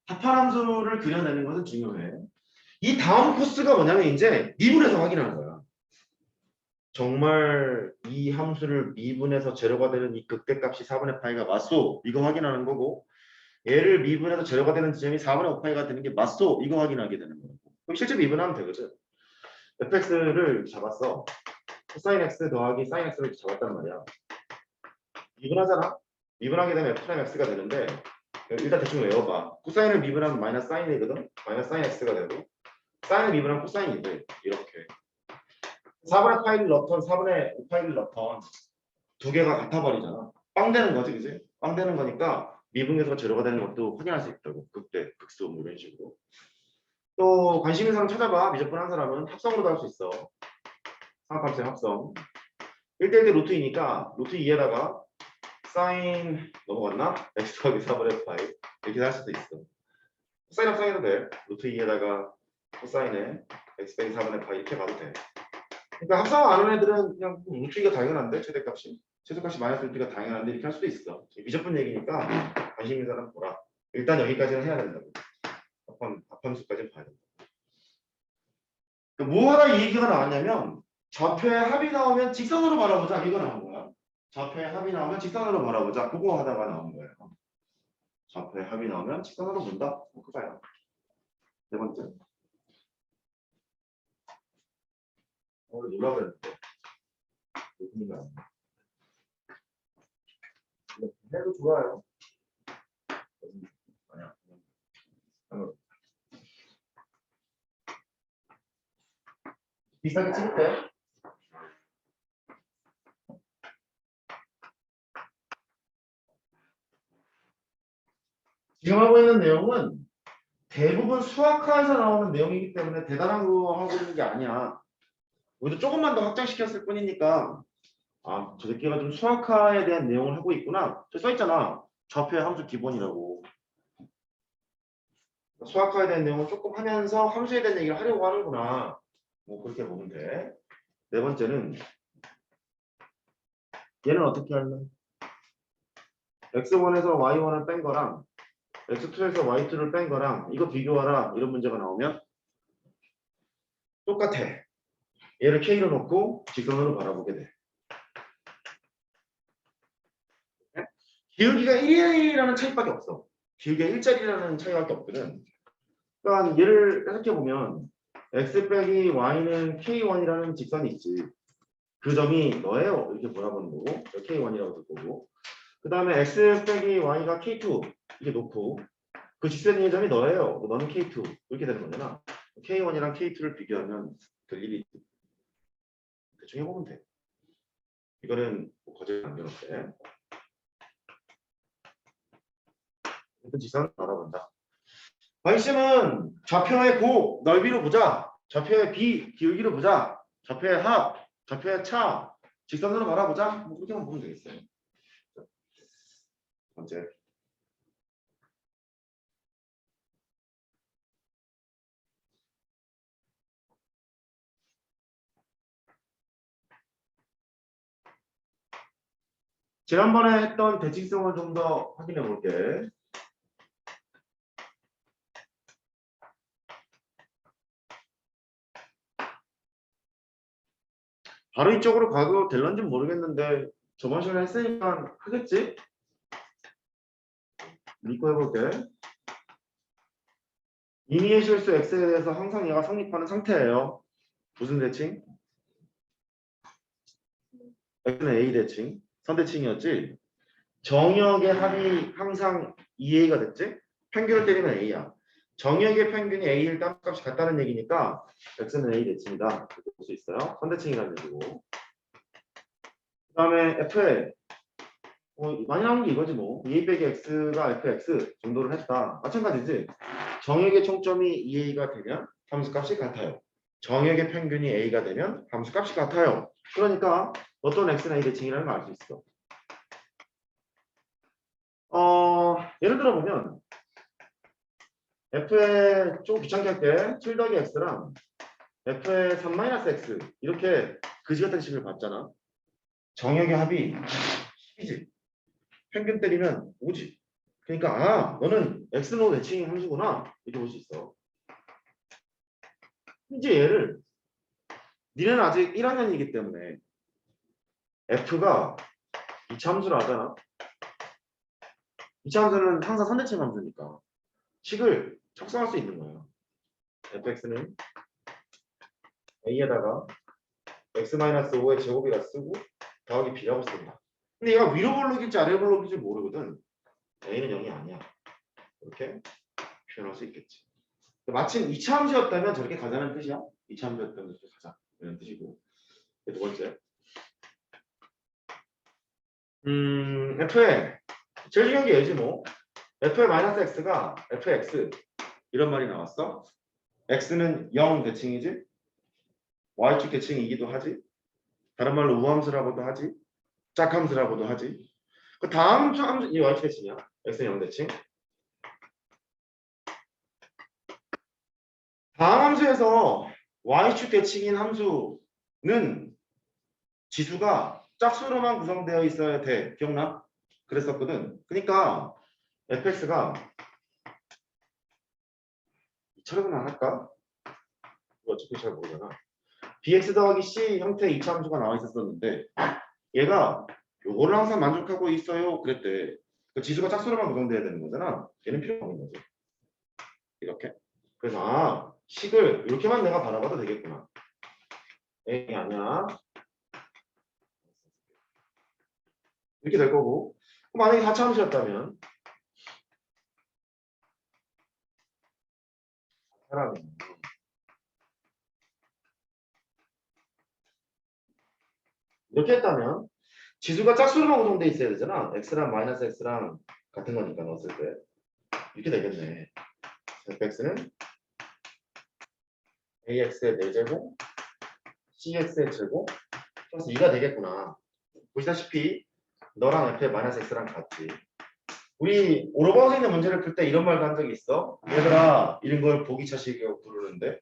합함수를 그려내는 것은 중요해. 이 다음 코스가 뭐냐면 이제 미분해서 확인하는 거야. 정말 이 함수를 미분해서 제로가 되는 이 극대값이 4분의 파이가 맞소? 이거 확인하는 거고 얘를 미분해서 제로가 되는 지점이 4분의 5파이가 되는 게 맞소? 이거 확인하게 되는 거고 그럼 실제 미분하면 되거든. fx를 잡았어. 코사인 x 더하기 사인 x를 잡았단 말이야. 미분하잖아. 미분하게 되면 f'X가 되는데 일단 대충 외워봐. 코사인을 미분하면 마이너스 사인이거든. 마이너스 사인 x가 되고 사인을 미분하면 코사인이 돼. 이렇게 4분의 파이를 넣던 4분의 5파이를 넣던 두 개가 같아 버리잖아. 빵 되는 거지, 그지? 빵 되는 거니까 미분계수가 제로가 되는 것도 확인할 수 있다고. 극대, 극소 뭐 이런 식으로. 또 관심 있는 사람 찾아봐. 미적분 한 사람은 합성으로도 할 수 있어. 삼각함수의 합성. 1대1대 루트 2니까 루트 2에다가 사인 넘어갔나? x 더하기 4분의 파이 이렇게 할 수도 있어. 사인 합성해도 돼. 루트 2에다가 코사인에 x 빼기 4분의 파이 이렇게 봐도 돼. 그러니까 합성 안 하는 애들은 그냥 루트 2가 당연한데 최대값이 최소값이 마이너스 루트 2가 당연한데 이렇게 할 수도 있어. 미적분 얘기니까 관심 있는 사람 보라. 일단 여기까지는 해야 된다고. 합함수까지는 봐야 된다. 뭐 하나 이 얘기가 나왔냐면 좌표의 합이 나오면 직선으로 바라보자 이거 나온 거야. 좌표의 합이 나오면 직선으로 바라보자. 그거 하다가 나온 거예요. 좌표의 합이 나오면 직선으로 본다. 그거야. 네 번째. 놀라 그랬는데. 해도 좋아요. 아니야. 비싸게 찍을 때. 지금 하고 있는 내용은 대부분 수학과에서 나오는 내용이기 때문에 대단한 거 하고 있는 게 아니야. 우리도 조금만 더 확장시켰을 뿐이니까 아, 저 새끼가 좀 수학과에 대한 내용을 하고 있구나. 저 써있잖아. 좌표의 함수 기본이라고. 수학과에 대한 내용을 조금 하면서 함수에 대한 얘기를 하려고 하는구나. 뭐 그렇게 보면 돼. 네 번째는 얘는 어떻게 할래? x1에서 y1을 뺀 거랑 x2에서 y2를 뺀 거랑 이거 비교하라 이런 문제가 나오면 똑같아. 얘를 k로 놓고 직선으로 바라보게 돼. 기울기가 1이라는 차이밖에 없어. 기울기가 1짜리라는 차이밖에 없거든. 그러니까 얘를 생각해보면 x 빼기 y는 k1이라는 직선이 있지. 그 점이 너예요. 이렇게 바라보는 거고 k1이라고 들 거고 그 다음에 x 빼기 y가 k2 이게 놓고 그 직선의 점이 너예요. 너는 k2 이렇게 되는 거잖아. k1이랑 k2를 비교하면 될 일이 대충 해보면 돼. 이거는 거절 남겨놓게. 일단 직선을 알아본다. 관심은 좌표의 고 넓이로 보자. 좌표의 비 기울기로 보자. 좌표의 합, 좌표의 차 직선으로 바라보자. 뭐 그렇게만 보면 되겠어요. 번째. 지난번에 했던 대칭성을 좀 더 확인해 볼게. 바로 이쪽으로 가도 될런지 모르겠는데 저번 시간에 했으니까 하겠지? 믿고 해볼게. 임의의 실수 x에 대해서 항상 얘가 성립하는 상태예요. 무슨 대칭? x는 a 대칭. 선대칭이었지? 정역의 합이 항상 2a가 됐지? 평균을 때리면 a야. 정역의 평균이 a일 값이 같다는 얘기니까 x는 a 대칭이다. 이렇게 볼 수 있어요. 선대칭이라는 얘기고. 그 다음에 f에 많이 나오는 게 이거지 뭐. 2a 빼기 x가 fx 정도를 했다. 마찬가지지. 정역의 총점이 2a가 되면 함수값이 같아요. 정역의 평균이 a가 되면 함수값이 같아요. 그러니까 어떤 x는 a 대칭이라는 걸 알 수 있어. 예를 들어 보면 f의 좀 귀찮게 할게. 7 더하기 x랑 f의 3-x 이렇게 그지 같은 식을 봤잖아. 정역의 합이 10이지. 평균 때리면 5지. 그러니까 너는 x노 대칭 함수구나 이렇게 볼 수 있어. 이제 얘를 니네는 아직 1학년이기 때문에 f가 이차 함수를 하잖아. 이차 함수는 항상 선대칭 함수니까 식을 작성할 수 있는 거야. fx는 a에다가 x-5의 제곱이라 쓰고 더하기 b라고 쓴다. 근데 얘가 위로 볼록일지 아래 볼록일지 모르거든. a는 0이 아니야. 이렇게 표현할 수 있겠지. 마침 2차 함수였다면 저렇게 가자는 뜻이야. 2차 함수였다면 저렇게 가자 이런 뜻이고. 두 번째. f의 제일 중요한 게 얘지 뭐. f의 마이너스 x가 fx 이런 말이 나왔어. x는 0 대칭이지. y축 대칭이기도 하지. 다른 말로 우함수라고도 하지. 짝함수라고도 하지. 그 다음 함수 이 y축 대칭이야. x는 0 대칭. 다음 함수에서 y축 대칭인 함수는 지수가 짝수로만 구성되어 있어야 돼. 기억나? 그랬었거든. 그러니까 fx가 이처럼은 안 할까? 어차피 잘 모르잖아. bx 더하기 c 형태의 2차 함수가 나와 있었는데 얘가 요거를 항상 만족하고 있어요. 그랬대. 그 지수가 짝수로만 구성돼야 되는 거잖아. 얘는 필요 없는 거지. 이렇게. 그래서 식을 이렇게만 내가 바라봐도 되겠구나. A 아니야. 이렇게 될 거고. 만약에 4차 함수였다면 사람이 이렇게 했다면 지수가 짝수로만 구성돼 있어야 되잖아. x랑 마이너스 x랑 같은 거니까 넣었을 때 이렇게 되겠네. fx는 ax의 4제곱 cx의 제곱 플러스 2가 되겠구나. 보시다시피 너랑 f의 마이너스 x랑 같지. 우리 오로바 선생님 문제를 풀 때 이런 말도 한 적이 있어. 얘들아 이런 걸 보기차식이라고 부르는데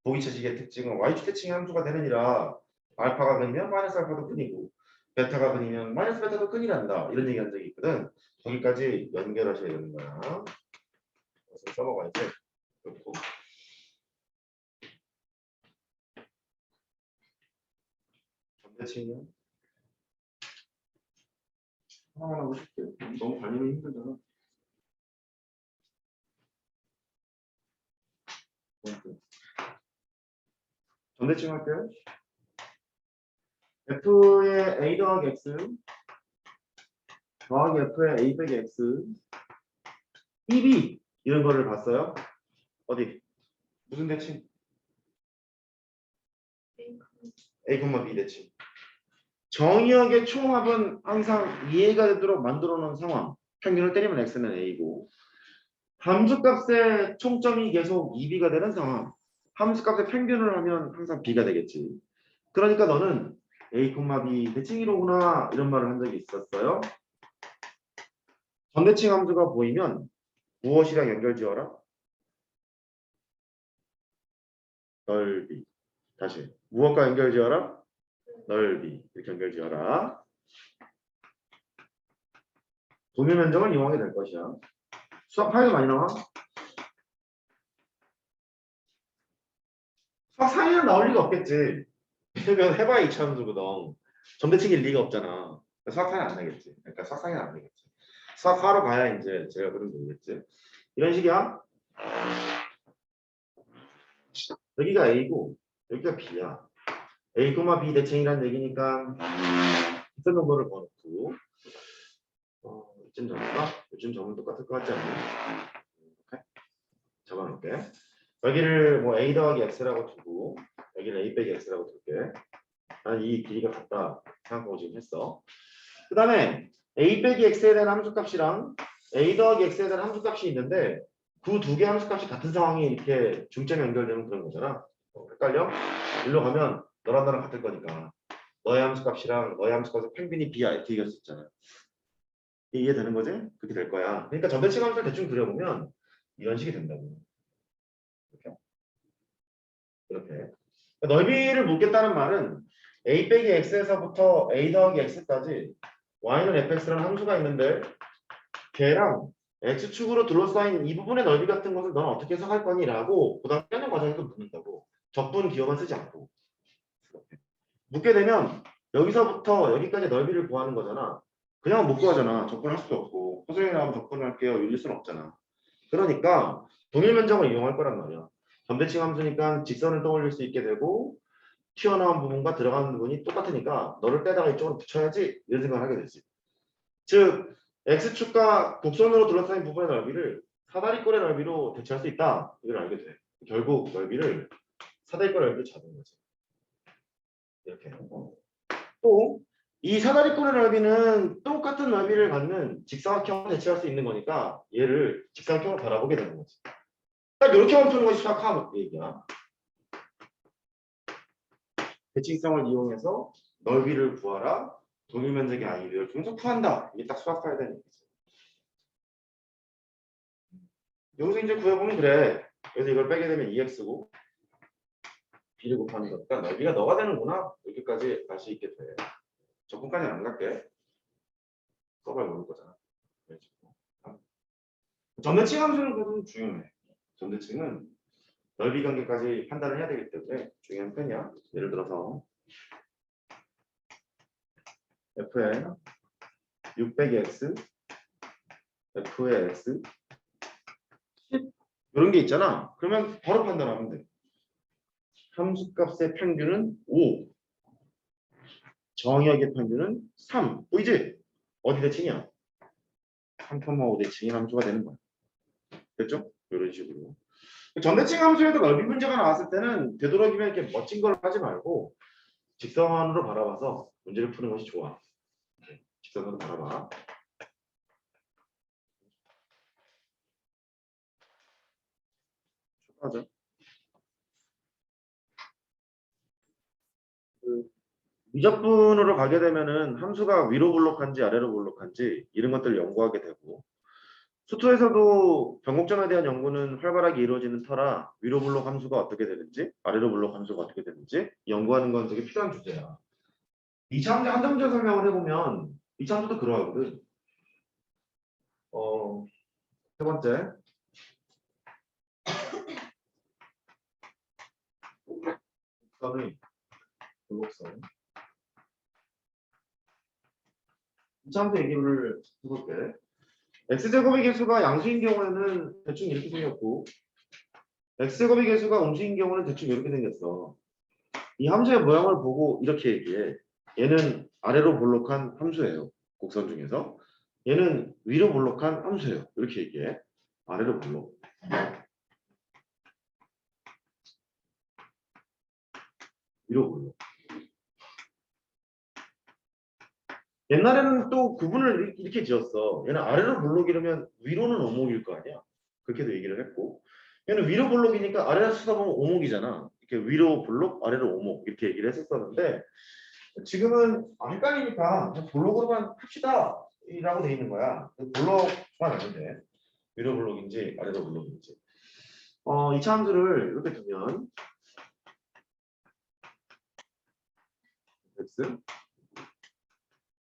보기차식의 특징은 y축 대칭의 함수가 되느니라 알파가 근이면 마이너스 알파도 근이고 베타가 근이면 마이너스 베타도 근이란다. 이런 얘기 한 적이 있거든. 거기까지 연결하셔야 되는 거야. 그래서 써먹어야지. 그렇고 전대칭은 하나만 하고 싶게. 너무 관리는 힘들잖아. 전대칭 할게요. f의 a 더하기 x 더하기 F의 A 빼기 X EB 이런 거를 봤어요? 어디? 무슨 대칭? A, B 대칭. 정의역의 총합은 항상 이해가 되도록 만들어 놓은 상황. 평균을 때리면 X는 A고 함수값의 총점이 계속 2B가 되는 상황. 함수값의 평균을 하면 항상 B가 되겠지. 그러니까 너는 A, B 대칭이로구나 이런 말을 한 적이 있었어요. 전대칭 함수가 보이면 무엇이랑 연결 지어라? 넓이. 다시 무엇과 연결 지어라? 넓이. 이렇게 연결 지어라. 도면 면적을 이용하게 될 것이야. 수학 파일도 많이 나와? 수학 4위는 나올 리가 없겠지. 그러면 해봐야 2차함수거든. 전대칭일 리가 없잖아. 수학 4는 안 나겠지. 그러니까 수학 4는 안 되겠지. 수학 4로 가야 이제 제가 그런 거겠지. 이런 식이야. 여기가 A고 여기가 B야. A, B 대칭이라는 얘기니까 기본 정보를 넣어놓고 이쯤 적을까? 요즘 적으면 똑같을 것 같지 않나? 이렇게 적어놓을게. 여기를 뭐 A 더하기 X라고 두고 여기를 A 빼기 X라고 둘게. 나는 이 길이가 같다 생각하고 지금 했어. 그 다음에 A 빼기 X에 대한 함수값이랑 A 더하기 X에 대한 함수값이 있는데 그 두 개 함수값이 같은 상황이 이렇게 중점이 연결되는 그런 거잖아. 헷갈려? 일로 가면 너랑 나랑 같을 거니까 너의 함수값이랑 너의 함수값의 평균이 B야 이렇게 얘기할 수 있잖아. 이해되는 거지? 그렇게 될 거야. 그러니까 전대칭 함수를 대충 그려보면 이런 식이 된다고. 이렇게. 넓이를 묻겠다는 말은 A 빼기 X에서부터 A 더하기 X까지 Y는 fx라는 함수가 있는데 걔랑 X축으로 둘러싸인 이 부분의 넓이 같은 것을 너는 어떻게 해석할 거니? 라고 그 다음 빼는 과정에서 묻는다고. 적분 기호만 쓰지 않고. 묻게 되면 여기서부터 여기까지 넓이를 구하는 거잖아. 그냥 못 구하잖아. 적분할 수도 없고. 선생님이 나오면 적분할게요. 이럴 수는 없잖아. 그러니까 동일 면적을 이용할 거란 말이야. 전대칭 함수니까 직선을 떠올릴 수 있게 되고 튀어나온 부분과 들어가는 부분이 똑같으니까 너를 빼다가 이쪽으로 붙여야지 이런 생각을 하게 되지. 즉 X축과 곡선으로 둘러싸인 부분의 넓이를 사다리꼴의 넓이로 대체할 수 있다. 이걸 알게 돼. 결국 넓이를 사다리꼴 넓이로 잡은 거지. 이렇게. 또 이 사다리꼴의 넓이는 똑같은 넓이를 갖는 직사각형을 대체할 수 있는 거니까 얘를 직사각형으로 바라보게 되는 거지. 딱 이렇게만 푸는 것이 수학하는 얘기야. 대칭성을 이용해서 넓이를 구하라. 동일 면적의 아이를 통해서 구한다. 이게 딱 수학해야 되는 얘기죠. 여기서 이제 구해보면 그래. 그래서 이걸 빼게 되면 2x고 b를 곱하는 거니까 넓이가 너가 되는구나. 이렇게까지 알 수 있게 돼. 적분까지는 안 갈게. 써봐야 모를 거잖아. 전대칭 함수는 그래도 중요해. 전대칭은 넓이 관계까지 판단을 해야 되기 때문에 중요한 편이야. 예를 들어서 f의 6 빼기 x, f의 x, 10 이런 게 있잖아. 그러면 바로 판단하면 돼. 함수값의 평균은 5, 정의역의 평균은 3. 보이지? 어디 대칭이야? 3,5 대칭이 함수가 되는 거야. 됐죠? 이런 식으로. 전대칭 함수에도 넓이 문제가 나왔을 때는 되도록이면 이렇게 멋진 걸 하지 말고 직선으로 바라봐서 문제를 푸는 것이 좋아. 직선으로 바라봐. 맞아. 미적분으로 가게 되면은 함수가 위로 볼록한지 아래로 볼록한지 이런 것들을 연구하게 되고 수투에서도 변곡점에 대한 연구는 활발하게 이루어지는 터라 위로 볼록 함수가 어떻게 되는지 아래로 볼록 함수가 어떻게 되는지 연구하는 건 되게 필요한 주제야. 2차 함수 한 문제 설명을 해보면 2차 함수도 그러하거든. 세 번째 곡선의 불곡선 2차 함수 얘기를 해볼게. x제곱의 개수가 양수인 경우에는 대충 이렇게 생겼고 x제곱의 개수가 음수인 경우는 대충 이렇게 생겼어. 이 함수의 모양을 보고 이렇게 얘기해. 얘는 아래로 볼록한 함수예요. 곡선 중에서. 얘는 위로 볼록한 함수예요. 이렇게 얘기해. 아래로 볼록. 위로 볼록. 옛날에는 또 구분을 이렇게 지었어. 얘는 아래로 볼록 이러면 위로는 오목일 거 아니야. 그렇게도 얘기를 했고, 얘는 위로 볼록이니까 아래로 쳐다보면 오목이잖아. 이렇게 위로 볼록, 아래로 오목 이렇게 얘기를 했었었는데, 지금은 헷갈리니까 그냥 볼록으로만 합시다 라고 돼 있는 거야. 볼록만 아닌데 위로 볼록인지 아래로 볼록인지. 이차 함수를 이렇게 두면 x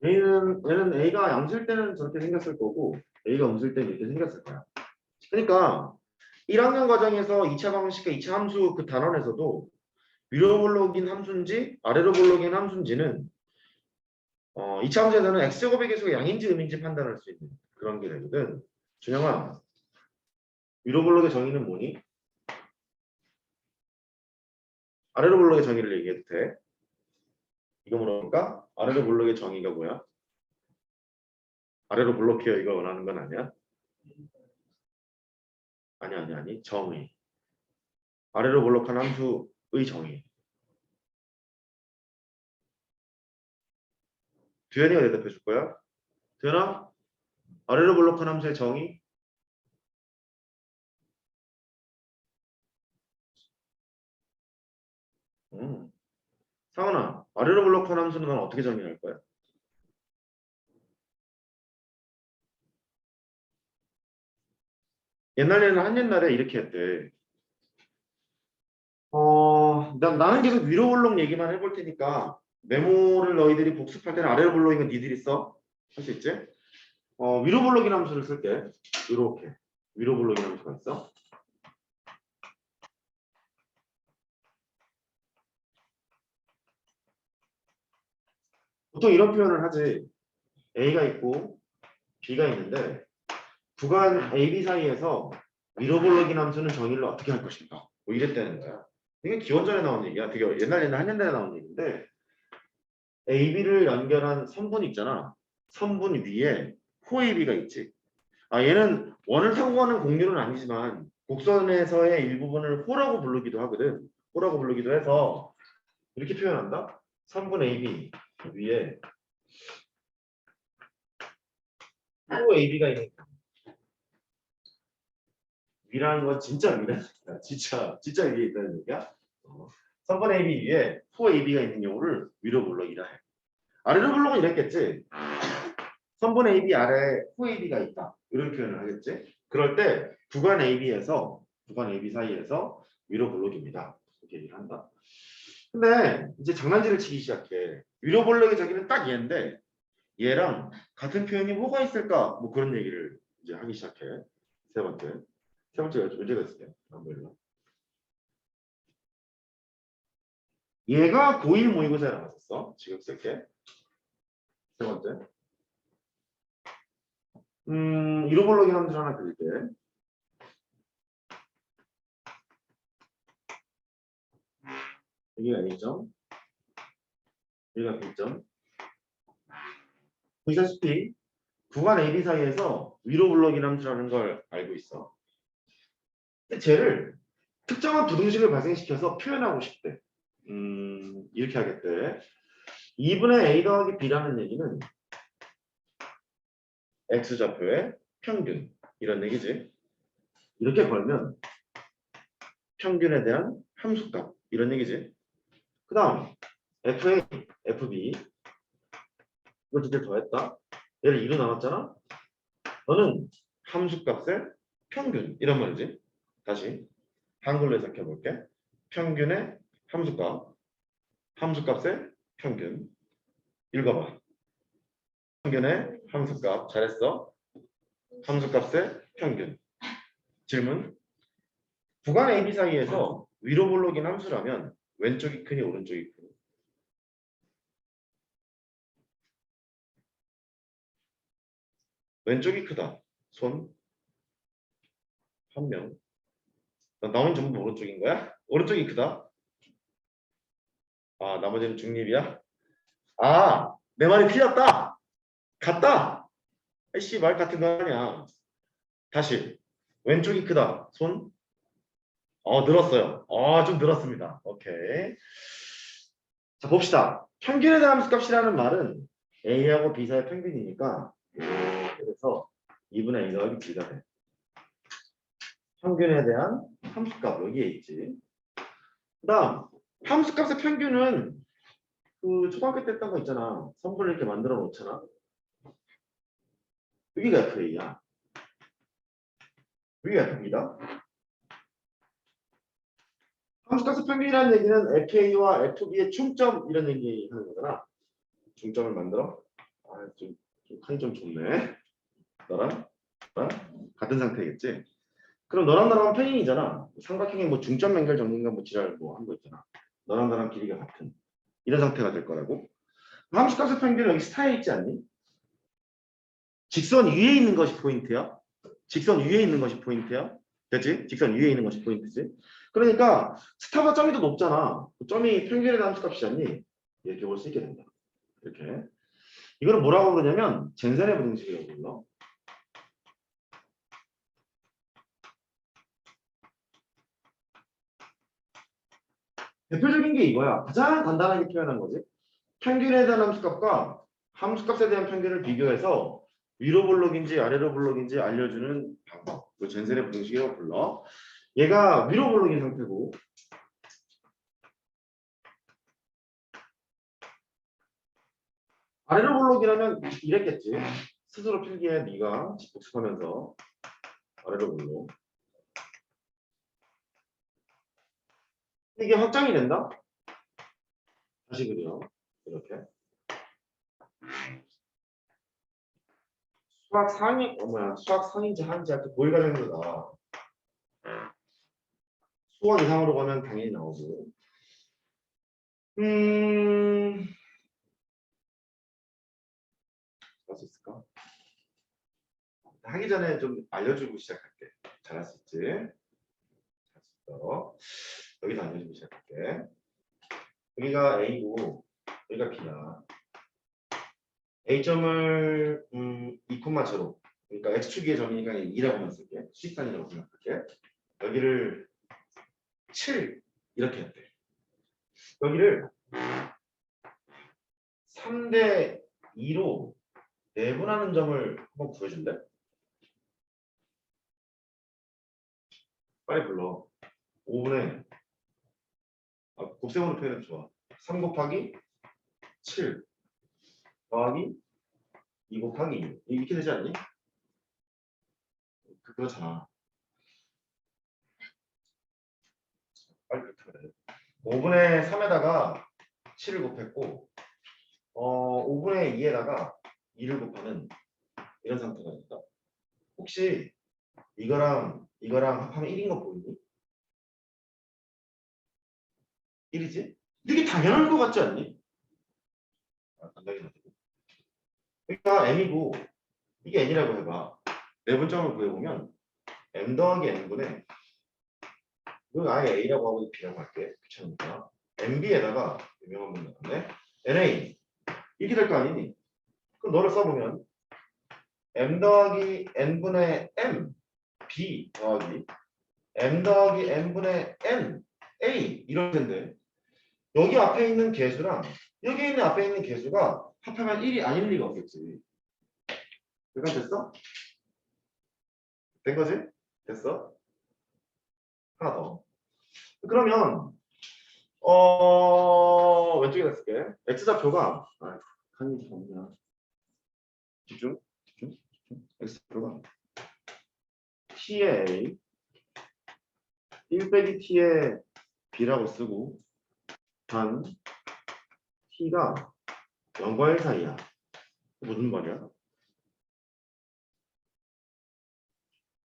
얘는 a가 양수일 때는 저렇게 생겼을 거고 a가 음수일 때는 이렇게 생겼을 거야. 그러니까 1학년 과정에서 2차 방식과 2차 함수 그 단원에서도 위로 볼록인 함수인지 아래로 볼록인 함수인지는 2차 함수에서는 x제곱의 계수가 양인지 음인지 판단할 수 있는 그런 게 되거든. 준영아, 위로 볼록의 정의는 뭐니? 아래로 볼록의 정의를 얘기해도 돼? 이거 물어볼까? 아래로 볼록의 정의가 뭐야? 아래로 볼록해요 이거 원하는 건 아니야? 아니. 정의. 아래로 볼록한 함수의 정의. 두현이가 대답해 줄 거야? 두현아? 아래로 볼록한 함수의 정의? 상은아, 아래로 볼록한 함수는 넌 어떻게 정의할 거야? 옛날에는 한옛날에 이렇게 했대. 나는 계속 위로 볼록 얘기만 해볼 테니까 메모를 너희들이 복습할 때는 아래로 볼록인 건 니들이 써. 할 수 있지? 위로 볼록인 함수를 쓸게. 이렇게. 위로 볼록인 함수가 있어. 보통 이런 표현을 하지. A가 있고 B가 있는데 구간 A, B 사이에서 위로 볼록인 함수는 정의를 어떻게 할 것인가. 뭐 이랬다는 거야. 이게 기원전에 나온 얘기야. 되게 옛날에는 한년대에 나온 얘기인데 A, B를 연결한 선분 있잖아. 선분 위에 호 A, B가 있지. 얘는 원을 타고 가는 공류는 아니지만 곡선에서의 일부분을 호라고 부르기도 하거든. 호라고 부르기도 해서 이렇게 표현한다. 선분 A, B 위에 호 A, B가 있는 위라는 건 진짜 위라는 거야. 진짜 위에 있다는 얘기야. 선분 AB 위에 호 AB가 있는 경우를 위로 볼록이라 해. 아래로 볼록은 이랬겠지. 선분 AB 아래 호 AB가 있다. 이런 표현을 하겠지. 그럴 때 구간 AB 사이에서 위로 볼록입니다. 이렇게 얘기를 한다. 근데 이제 장난질을 치기 시작해. 위로 볼록의 저기는 딱 얘인데 얘랑 같은 표현이 뭐가 있을까? 뭐 그런 얘기를 이제 하기 시작해. 세 번째 문제가 있어요. 안 보이나? 얘가 고1 모의고사에 나왔었어. 지금 쓸게. 세 번째. 이로볼록인 함수 하나 그릴게. 여기가 A점. 여기가 B점. 보시다시피 구간 AB 사이에서 위로블록인 함수라는 걸 알고 있어. 근데 쟤를 특정한 부등식을 발생시켜서 표현하고 싶대. 이렇게 하겠대. 2분의 A 더하기 B라는 얘기는 X좌표의 평균 이런 얘기지. 이렇게 걸면 평균에 대한 함수값 이런 얘기지. 그 다음 FA, FB 이걸 두 개 더했다. 얘를 2로 나눴잖아. 너는 함수값의 평균 이런 말이지. 다시 한글로 해석해 볼게. 평균의 함수값, 함수값의 평균. 읽어봐. 평균의 함수값. 잘했어. 함수값의 평균. 질문. 구간 AB 사이에서 위로 볼록인 함수라면 왼쪽이 크니 오른쪽이 크니? 왼쪽이 크다. 손 한 명. 나머지 전부 오른쪽인 거야? 오른쪽이 크다. 나머지는 중립이야? 내 말이 틀렸다. 같다. 씨 말 같은 거 아니야. 다시 왼쪽이 크다. 손. 늘었어요. 좀 늘었습니다. 오케이. 자, 봅시다. 평균에 대한 함수값이라는 말은 A하고 B 사이의 평균이니까 그래서 2분의 A 더하기 B가 돼. 평균에 대한 함수값 여기에 있지. 그 다음 함수값의 평균은 그 초등학교 때 했던 거 있잖아. 선분을 이렇게 만들어 놓잖아. 여기가 FA야. 여기가 FB다. 함수값의 평균이라는 얘기는 FA와 FB의 충점 이런 얘기 하는 거잖아. 중점을 만들어. 좀 칸이 좀 좋네. 너랑 같은 상태겠지. 그럼 너랑 나랑 평행이잖아. 삼각형의 뭐 중점 연결 정리인가 뭐 지랄 뭐 한 거 있잖아. 너랑 나랑 길이가 같은 이런 상태가 될 거라고. 함수값의 평균은 여기 스타에 있지 않니? 직선 위에 있는 것이 포인트야. 직선 위에 있는 것이 포인트야. 됐지? 직선 위에 있는 것이 포인트지. 그러니까 스타보다 점이 더 높잖아. 그 점이 평균에 대한 함수값이잖니. 이렇게 볼 수 있게 된다. 이렇게. 이거는 뭐라고 부르냐면 젠세레 부등식이라고 불러. 대표적인 게 이거야. 가장 간단하게 표현한 거지. 평균에 대한 함수값과 함수값에 대한 평균을 비교해서 위로 블록인지 아래로 블록인지 알려주는 방법. 그 젠세레 부등식이라고 불러. 얘가 위로 블록인 상태고 아래로 블록이라면 이랬겠지. 스스로 필기해 네가 복습하면서 아래로 블록. 이게 확장이 된다? 다시 그려. 이렇게. 수학 상위, 수학 상인지 하인지 할 때 고일 과정에서 나와. 수학 이상으로 가면 당연히 나오고. 할 수 있을까? 하기 전에 좀 알려주고 시작할게. 잘할 수 있지? 잘할 수 있어. 여기서 알려주고 시작할게. 여기가 A고 여기가 B야. A점을 2,0 그러니까 X축의 점이니까 2라고만 쓸게. 수직선이라고 생각할게. 여기를 7 이렇게 했대. 여기를 3대 2로 내분하는 점을 한번 구해준대. 빨리 불러. 5분의 곱셈으로 표현해도 좋아. 3 곱하기 7 더하기 2 곱하기 2. 이렇게 되지 않니? 그렇잖아. 빨리 그렇게 돼. 5분의 3에다가 7을 곱했고 5분의 2에다가 2를 곱하는 이런 상태가 됐다. 혹시 이거랑 합하면 1인 거 보이니? 1이지? 이게 당연한 거 같지 않니? 당연하지. 그러니까 m이고 이게 n이라고 해봐. 내분점을 구해보면 m 더하기 n분의 이거 아예 a라고 하고 b라고 할게. 귀찮으니까. mb에다가 유명한 분 나왔네. na 이렇게 될 거 아니니? 그럼 너를 써보면 m 더하기 n분의 m b 더하기 m 더하기 n분의 n a 이럴 텐데 여기 앞에 있는 개수랑 여기 있는 앞에 있는 개수가 합하면 1이 아닐 리가 없겠지. 여기까지 됐어? 된 거지? 됐어? 하나 더. 그러면 왼쪽에다 쓸게. x좌표가 칸이 없냐? 집중. x좌표가 t의 a 1 빼기 t의 b라고 쓰고 단 t가 0과 1 사이야. 무슨 말이야?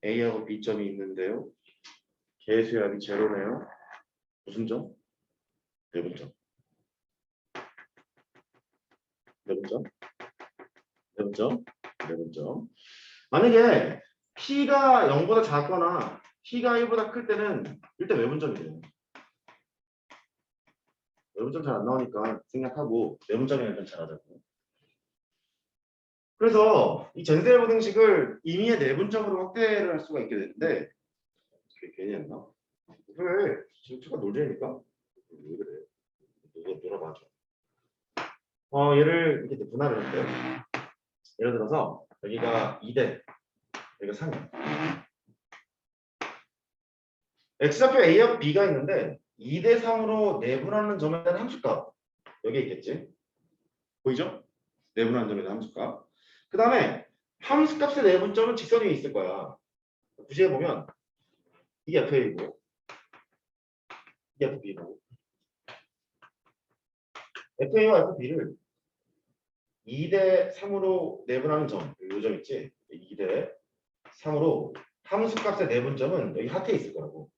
A하고 B점이 있는데요. 개수합이 제로네요. 무슨 점? 내분점. 내분점. 내분점. 내분점. 만약에 P가 0보다 작거나 P가 1보다 클 때는 일단 외분점이 돼요. 외분점 잘 안 나오니까 생략하고 내분점이나 좀 잘하자고. 그래서 이 젠세레 부등식을 임의의 내분점으로 확대를 할 수가 있게 되는데 그게 괜히 했나? 왜? 지금 초가 놀자니까? 왜 그래? 누가 놀아봐줘. 얘를 이렇게 분할을 할게요. 예를 들어서 여기가 2대, 여기가 3이야. x좌표 a하고 b가 있는데 2대 3으로 내분하는 점에 대한 함수값 여기 있겠지? 보이죠? 내분하는 점에 대한 함수값. 그 다음에 함수값의 내분점은 직선 위에 있을 거야. 구시해 보면 이게 FA고 이게 FB고 FA와 FB를 2대 3으로 내분하는 점, 요 점 있지? 2대 3으로 함수값의 내분점은 여기 하트에 있을 거라고.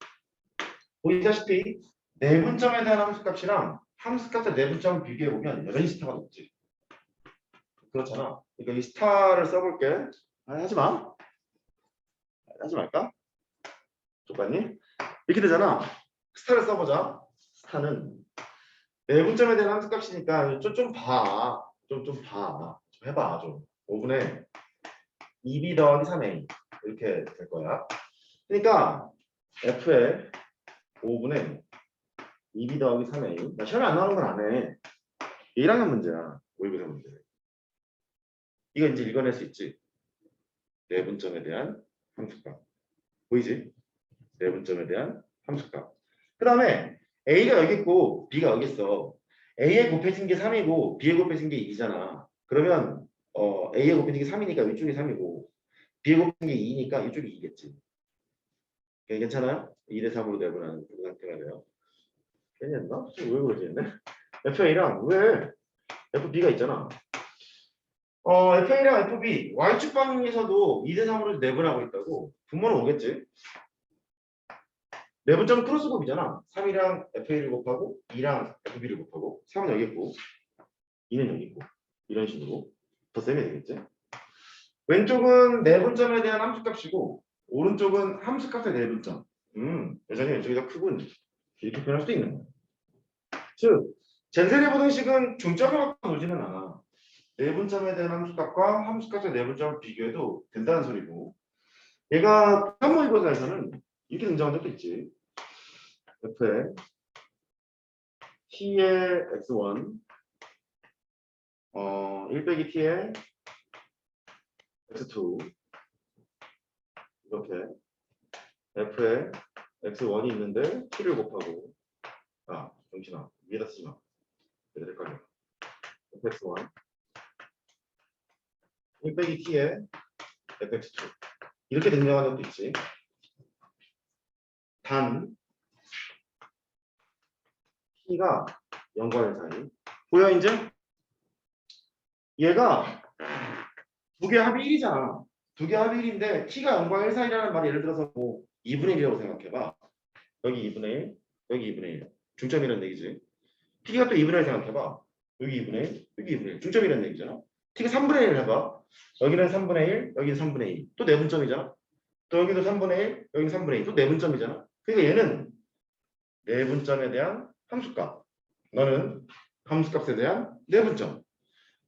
보이다시피 내분점에 대한 함수값이랑 함수값의 내분점을 비교해 보면 여전히 스타가 높지. 그렇잖아. 그러니까 이 스타를 써볼게. 하지 마. 하지 말까? 족가님? 이렇게 되잖아. 스타를 써보자. 스타는 내분점에 대한 함수값이니까 좀 봐. 좀 봐. 좀 해봐. 좀. 5분의 2b 더하기 3a 이렇게 될 거야. 그러니까 f의 5분의 2b 더하기 3a. 나 시험에 안 나오는 건 안 해. 1학년 문제야. 5.1 문제. 이거 이제 읽어낼 수 있지. 내분점에 대한 함수값. 보이지? 내분점에 대한 함수값. 그 다음에 A가 여기 있고 B가 여기 있어. A에 곱해진 게 3이고 B에 곱해진 게 2잖아. 그러면 A에 곱해진 게 3이니까 이쪽이 3이고 B에 곱해진 게 2니까 이쪽이 2겠지. 괜찮아요? 2대 3으로 내분하는 그 상태가 돼요. 괜히 했나? 왜 그러지? FA랑 왜? FB가 있잖아. FA랑 FB Y축 방향에서도 2대 3으로 내분하고 있다고. 분모는 오겠지. 내분점은 크로스곱이잖아. 3이랑 FA를 곱하고 2랑 FB를 곱하고 3은 여기 있고 2는 여기 있고 이런 식으로 더 세면 되겠지. 왼쪽은 내분점에 대한 함수값이고 오른쪽은 함수값의 내분점. 여전히 왼쪽이 더 크군. 이렇게 표현할 수도 있는 거야. 즉 젠세레 부등식은 중점을 갖고 놀지는 않아. 내분점에 대한 함수값과 함수값의 내분점을 비교해도 된다는 소리고 얘가 한모의고사에서는 이렇게 등장한 적도 있지. f의 t의 x1 1 빼기 t의 x2 이렇게 f에 x1이 있는데 t를 곱하고 정신아 위에다 쓰지 마. 얘들 헷갈려. fx1 1 빼기 t의 fx2 이렇게 등장한 적도 있지. 단 t가 0과 1 사이 보여 이제? 얘가 두 개 합이 1이잖아. 두 개 합이 1인데 t가 0과 1 사이라는 말이 예를 들어서 뭐 2분의 1이라고 생각해봐. 여기 2분의 1, 여기 2분의 1. 중점이라는 얘기지. t가 또 2분의 1 생각해봐. 여기 2분의 1, 여기 2분의 1. 중점이라는 얘기잖아. t가 3분의 1 해봐. 여기는 3분의 1, 여기는 3분의 2. 또 내분점이잖아. 또 여기도 3분의 1, 여기는 3분의 2. 또 내분점이잖아. 그러니까 얘는 내분점에 대한 함수값. 너는 함수값에 대한 내분점.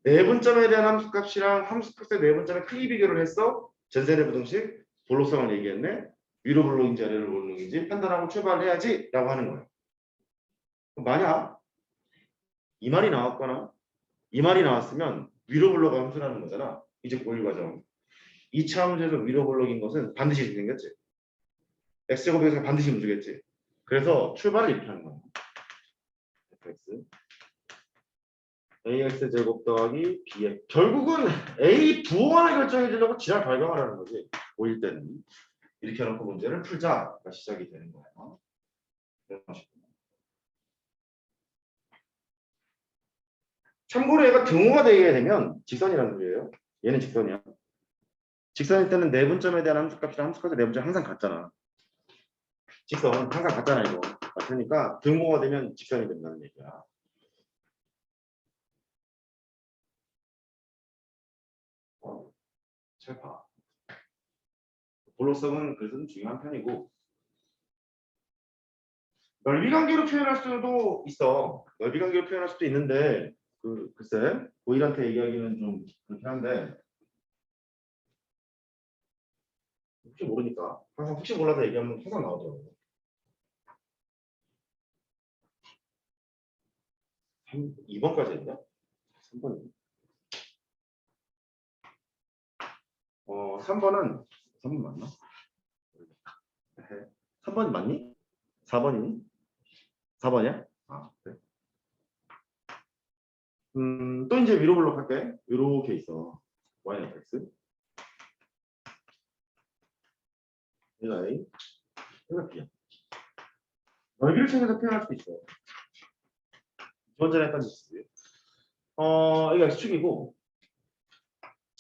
내분점에 대한 함수값이랑 함수값의 내분점의 크기 비교를 했어. 젠세레 부등식 볼록성을 얘기했네. 위로 볼록인지 아래로 볼록인지 판단하고 출발해야지 라고 하는 거야. 만약 이 말이 나왔거나 이 말이 나왔으면 위로 볼록 함수라는 거잖아. 이제 고일 과정. 2차 함수에서 위로 볼록인 것은 반드시 이렇게 생겼지. x제곱에서 반드시 문제겠지. 그래서 출발을 이렇게 하는 거야. fx ax 제곱 더하기 bx 결국은 a 부호만을 결정해 주려고 지랄 발광하라는 거지. 5일 때는 이렇게 해놓고 문제를 풀자가 시작이 되는 거예요. 참고로 얘가 등호가 되게 되면 직선이라는 소리예요. 얘는 직선이야. 직선일 때는 내분점에 대한 함수값이랑 함수값의 내분점 항상 같잖아. 직선 항상 같잖아 이거. 그러니까 등호가 되면 직선이 된다는 얘기야. 잘 봐. 볼록성은 그래서 좀 중요한 편이고 넓이 관계로 표현할 수도 있어. 넓이 관계로 표현할 수도 있는데 글쎄 고일한테 얘기하기는 좀 그렇긴 한데 혹시 모르니까 항상 혹시 몰라서 얘기하면 항상 나오더라고. 2번까지 했나? 3번. 3번 맞나? 3번이 맞니? 4번이니? 4번이야? 아, 그래. 또 이제 위로 블록 할게. 이렇게 있어. y x. 얘가 a, 얘가 b야. 넓이를 챙겨서 표현할 수도 있어. 두 번째는 했던 짓이. 이거 x축이고,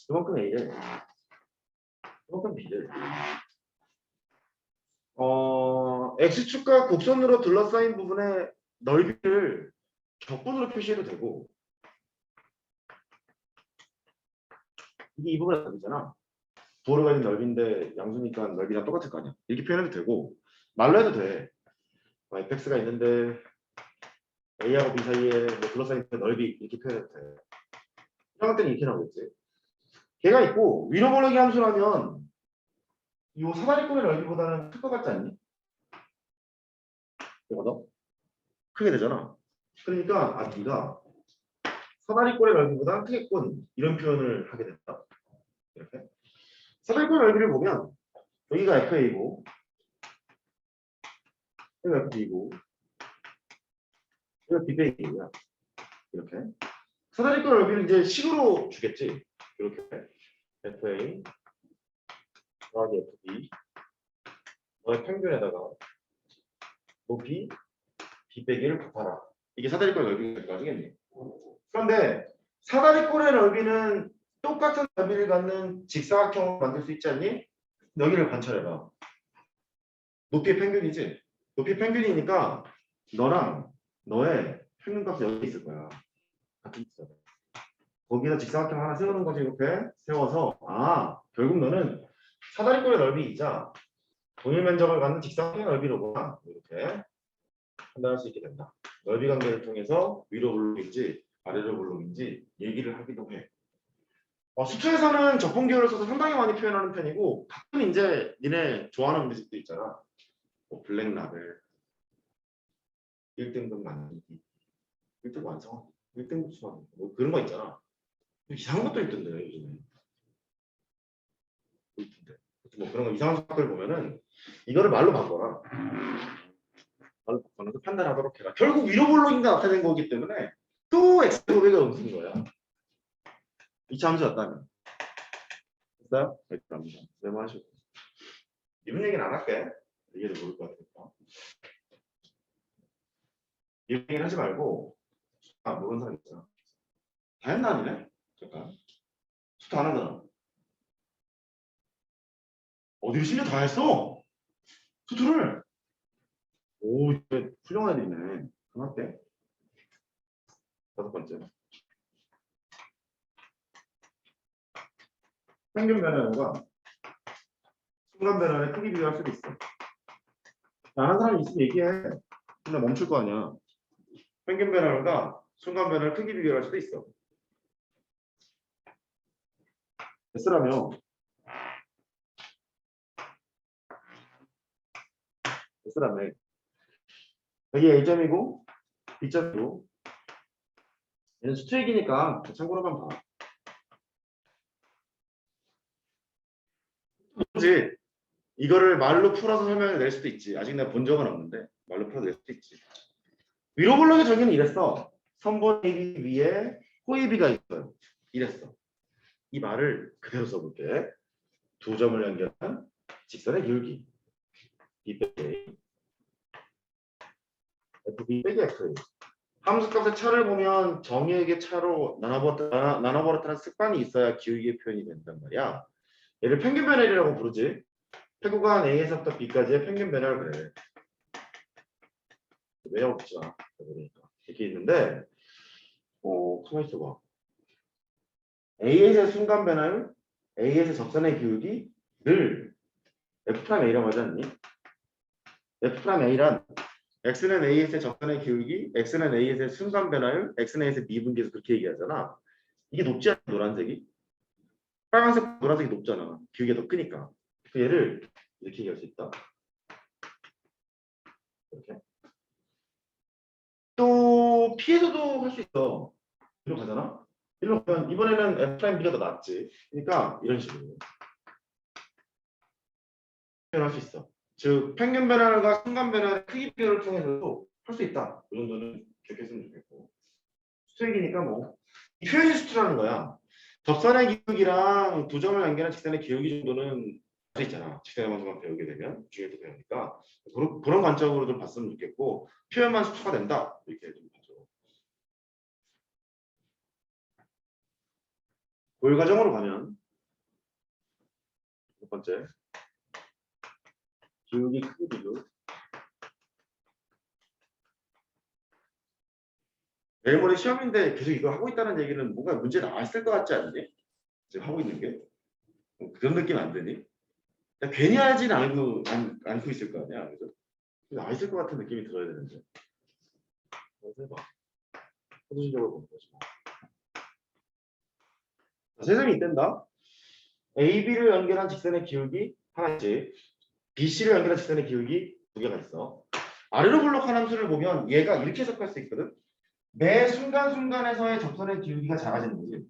이만큼 a래. 이만큼 b래. x축과 곡선으로 둘러싸인 부분의 넓이를 적분으로 표시해도 되고, 이게 이 부분의 넓이잖아. 부호로 가진 넓이인데 양수니까 넓이랑 똑같을 거 아니야. 이렇게 표현해도 되고, 말로 해도 돼. fx가 있는데 a하고 b 사이에 뭐 둘러싸인 넓이 이렇게 표현해도 돼. 이런 때는 이렇게 나오겠지. 걔가 있고 위로 볼러기 함수라면 이 사다리꼴의 넓이보다는 클 것 같지 않니? 얘가 더 크게 되잖아. 그러니까 네가 사다리꼴의 넓이보다 크겠군 이런 표현을 하게 된다. 이렇게 사다리꼴 넓이를 보면 여기가 FA고 여기가 FB고 여기가 BBA야. 이렇게 사다리꼴 넓이를 이제 식으로 주겠지. 이렇게 FA 더하기 FB 너의 평균에다가 높이 B 빼기를 곱하라. 이게 사다리꼴 넓이가 나중에네. 그런데 사다리꼴의 넓이는 똑같은 넓이를 갖는 직사각형을 만들 수 있지 않니? 여기를 관찰해봐. 높이의 평균이지? 높이의 평균이니까 너랑 너의 평균값이 여기 있을 거야. 같은 직사각. 거기다 직사각형 하나 세우는 거지. 이렇게 세워서 결국 너는 사다리꼴의 넓이이자 동일 면적을 갖는 직사각형의 넓이로구나. 이렇게 판단할 수 있게 된다. 넓이 관계를 통해서 위로 블록인지 아래로 블록인지 얘기를 하기도 해. 수투에서는 적분기호를 써서 상당히 많이 표현하는 편이고 가끔 이제 니네 좋아하는 음식도 있잖아. 뭐 블랙 라벨 1등급 만들기 1등급 완성 1등급 수학 뭐 그런 거 있잖아. 이상한 것도 있던데 요즘에. 뭐 그런 거 이상한 것들 보면은 이거를 말로 바꿔라. 말로 바꿔서 판단하도록 해라. 결국 위로 블록인가 나타낸 거기 때문에 또 x 고백을 옮긴 거야. 2차 함수였다면. 됐어요? 감사합니다. 메모하시고. 이런 얘기는 안 할게. 이해를 모를 것 같으니까. 이런 얘기는 하지 말고 모르는 사람 있잖아. 다 했나 아니네? 잠깐. 수도 안 하잖아. 어디를 심지어 다 했어? 수투를. 오, 이제 훌륭한 애들이네. 하나 할게. 5번째. 평균 변화가 순간 변화의 크기 비교할 수도 있어. 아는 사람이 있으면 얘기해. 근데 멈출 거 아니야. 평균 변화가 순간 변화를 크기 비교할 수도 있어. S라며. S라며. 여기 A점이고 B점이고 얘는 수투 얘기니까 참고로만 봐. 그렇지. 이거를 말로 풀어서 설명을 낼 수도 있지. 아직 내가 본 적은 없는데 말로 풀어서 낼 수도 있지. 위로 블록의 정의는 이랬어. 선본 AB 위에 호입이가 있어요. 이랬어. 이 말을 그대로 써볼게. 두 점을 연결한 직선의 기울기. B 빼기 A. FB 빼기 FA. 함수값의 차를 보면 정의에게 차로 나눠버렸다는 습관이 있어야 기울기의 표현이 된단 말이야. 얘를 평균 변화율이라고 부르지. 최구간 A에서부터 B까지의 평균 변화를 그래. 외워보지 마. 그러니까 이렇게 있는데, 가만히 있어봐. A에서의 순간 변화율, A에서 적선의 기울기 늘 F'A라고 하지 않니? F'A란 X는 A에서의 적선의 기울기, X는 A에서의 순간 변화율, X는 A에서의 미분계에서 그렇게 얘기하잖아. 이게 높지 않아, 노란색이? 빨간색, 노란색이 높잖아. 기울기가 더 크니까. 얘를 이렇게 얘기할 수 있다. 이렇게. 또 P에서도 할 수 있어. 일로 가잖아. 일로 가면 이번에는 F'B가 더 낫지. 그러니까 이런 식으로 표현할 수 있어. 즉 평균 변화과 순간 변화의 크기 비교를 통해서도 할 수 있다. 이 정도는 기억했으면 좋겠고. 수직이니까 뭐 이 표현이 수트라는 거야. 접선의 기울기랑 두 점을 연결한 직선의 기울기 정도는 할 수 있잖아. 직선의 방정만 배우게 되면 중요도 배우니까 그런 관점으로 좀 봤으면 좋겠고 표현만 수트가 된다 이렇게 좀 봐줘. 고일 과정으로 가면 첫 번째 기울기 크기 비교. 내일 모레 시험인데 계속 이거 하고 있다는 얘기는 뭔가 문제 나와 있을 것 같지 않니? 지금 하고 있는 게 그런 느낌 안 드니? 그러니까 괜히 하지는 않고 있을 거 아니야, 그죠? 나와 있을 것 같은 느낌이 들어야 되는데. 한번 해봐. 소수적으로 보는 거지. 세점이 있단다. AB를 연결한 직선의 기울기 하나씩, BC를 연결한 직선의 기울기 두 개가 있어. 아래로 블록한 함수를 보면 얘가 이렇게 해석할 수 있거든. 매 순간순간에서의 접선의 기울기가 작아지는 거지.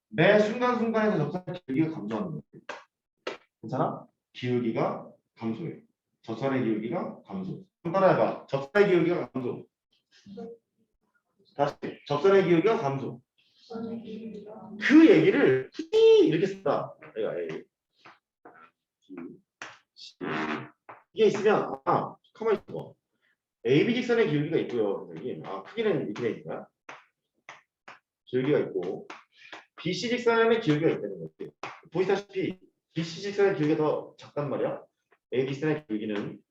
매 순간순간에서 접선의 기울기가 감소하는 거지. 괜찮아? 기울기가 감소해. 접선의 기울기가 감소. 한번 따라해봐. 접선의 기울기가 감소. 다시. 접선의 기울기가 감소. 그 얘기를 굳이 이렇게 쓴다. 내가 A, B, C. 이게 있으면 가만히 있어. AB 직선의 기울기가 있고요, 선생님. 크기는 이렇게 돼 있나? 기울기가 있고 BC 직선의 기울기가 있다는 거지. 보시다시피 BC 직선의 기울기가 더 작단 말이야. AB 직선의 기울기는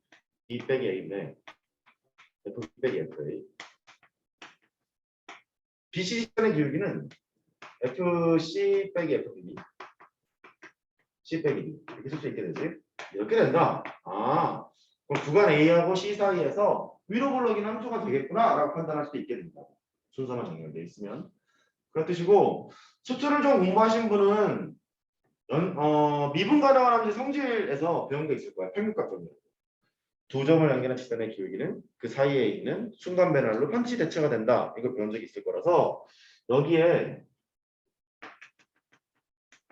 B 빼기 A인데 F 빼기 FA. BC 직선의 기울기는 FC 빼기 FB. C 빼기 D. 이렇게 쓸 수 있게 되지. 이렇게 된다. 그럼 구간 A하고 C 사이에서 위로 블록인 함수가 되겠구나 라고 판단할 수도 있게 된다. 순서만 정렬되어 있으면. 그런 뜻이고 수투를 좀 공부하신 분은 미분 가능한 함수 성질에서 배운 게 있을 거야. 평균값 정렬. 두 점을 연결한 직선의 기울기는 그 사이에 있는 순간 배널로 편치 대체가 된다. 이걸 배운 적이 있을 거라서 여기에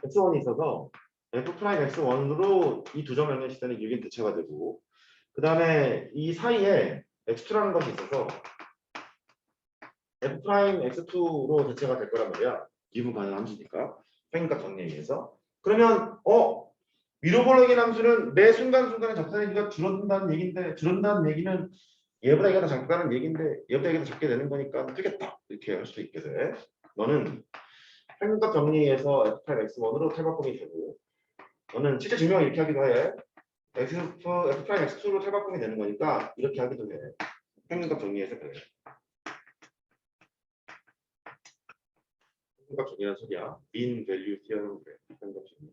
x1이 있어서 f'x1으로 이 두 점 연결 직선의 기울기는 대체가 되고 그 다음에 이 사이에 x2라는 것이 있어서 f'x2로 대체가 될 거란 말이야. 미분 가능한 함수니까 평균값 정리에 의해서. 그러면 위로 블록인 함수는 매 순간순간에 접선의 기가 줄어든다는 얘기인데 줄어든다는 얘기는 얘보다 얘가 더 작다는 얘기인데 얘보다 얘가 더 작게 되는 거니까 되겠다 이렇게 할 수 있게 돼. 너는 평균값 정리해서 f'x1으로 탈바꿈이 되고 너는 실제 증명 이렇게 하기도 해. f'x2로 탈바꿈이 되는 거니까 이렇게 하기도 해. 평균값 정리해서 그래. 평균값 정리하는 소리야. mean value theorem 그래. 평균값 정리.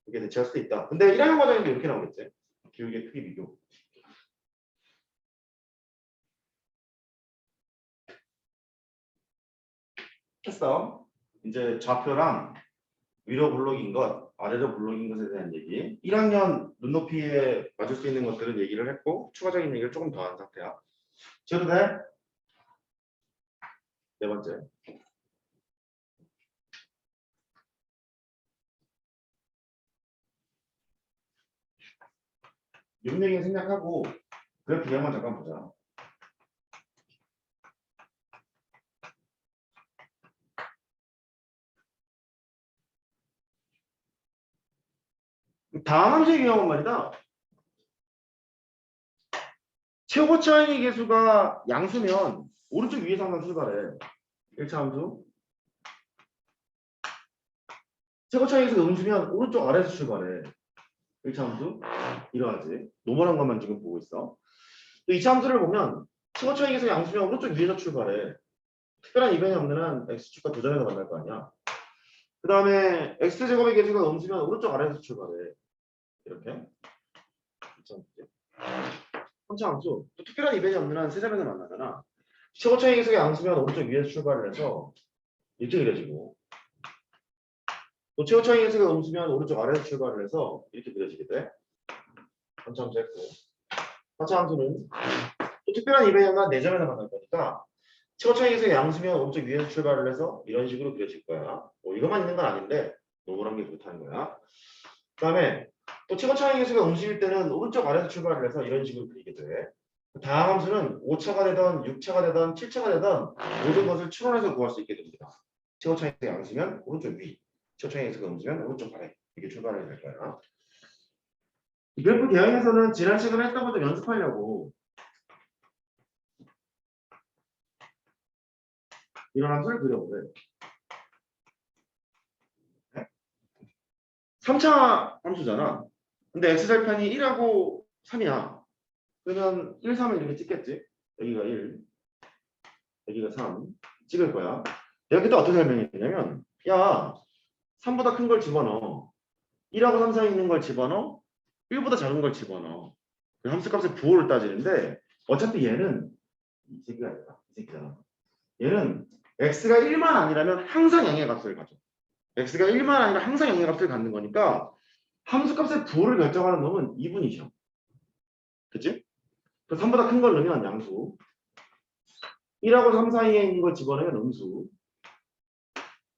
이게 대체할 수도 있다. 근데 1학년 과정에도 이렇게 나오겠지. 기울기의 크기 비교. 했어. 이제 좌표랑 위로 블록인 것, 아래로 블록인 것에 대한 얘기. 1학년 눈높이에 맞을 수 있는 것들은 얘기를 했고 추가적인 얘기를 조금 더 한 상태야. 지어도 돼? 네 번째. 요 얘기 생략하고 그래프 그냥만 잠깐 보자. 다음 함수의 경우는 말이다. 최고 차이 계수가 양수면 오른쪽 위에서 항상 출발해. 1차 함수. 최고 차이 계수가 음수면 오른쪽 아래에서 출발해. 1차 함수. 이러하지. 노멀한 것만 지금 보고 있어. 또 2차 함수를 보면 최고 차이 계수가 양수면 오른쪽 위에서 출발해. 특별한 이변이 없는 한 x축과 도점에서 만날 거 아니야. 그 다음에 x제곱의 계수가 음수면 오른쪽 아래에서 출발해. 이렇게. 3차 함수. 또 특별한 이변이 없는 한 세점에서 만나잖아. 최고차이 계수가 양수면 오른쪽 위에서 출발을 해서 이렇게 그려지고 또 최고차항 계수가 음수면 오른쪽 아래에서 출발을 해서 이렇게 그려지게 돼. 한참 짧고. 4차 함수는 또 특별한 이벤트나 4점에서 만날 거니까 최고차항 계수가 양수면 오른쪽 위에서 출발을 해서 이런 식으로 그려질 거야. 뭐 이것만 있는 건 아닌데 노멀한 게 그렇다는 거야. 그 다음에 또 최고차항 계수가 음수일 때는 오른쪽 아래에서 출발을 해서 이런 식으로 그리게 돼. 다음 함수는 5차가 되던 6차가 되던 7차가 되던 모든 것을 추론해서 구할 수 있게 됩니다. 최고차항 계수가 양수면 오른쪽 위, 최고차항 계수가 음수면 오른쪽 아래 이렇게 출발을 될 거야. 이 그래프 대응에서는 지난 시간에 했던 것도 연습하려고 이런 함수를 그려보래. 3차 함수잖아. 근데 x절편이 1하고 3이야. 그러면 1, 3을 이렇게 찍겠지. 여기가 1, 여기가 3 찍을 거야. 내가 그때 어떻게 설명했냐면 야 3보다 큰 걸 집어넣어. 1하고 3 사이에 있는 걸 집어넣어. 1보다 작은 걸 집어넣어. 그 함수값의 부호를 따지는데 어차피 얘는 이 새끼가 아니라 이 새끼잖아. 얘는 x가 1만 아니라면 항상 양의 값을 가져. x가 1만 아니라 항상 양의 값을 갖는 거니까 함수값의 부호를 결정하는 놈은 2분이죠. 그치? 그래서 3보다 큰 걸 넣으면 양수, 1하고 3 사이에 있는 걸 집어넣으면 음수,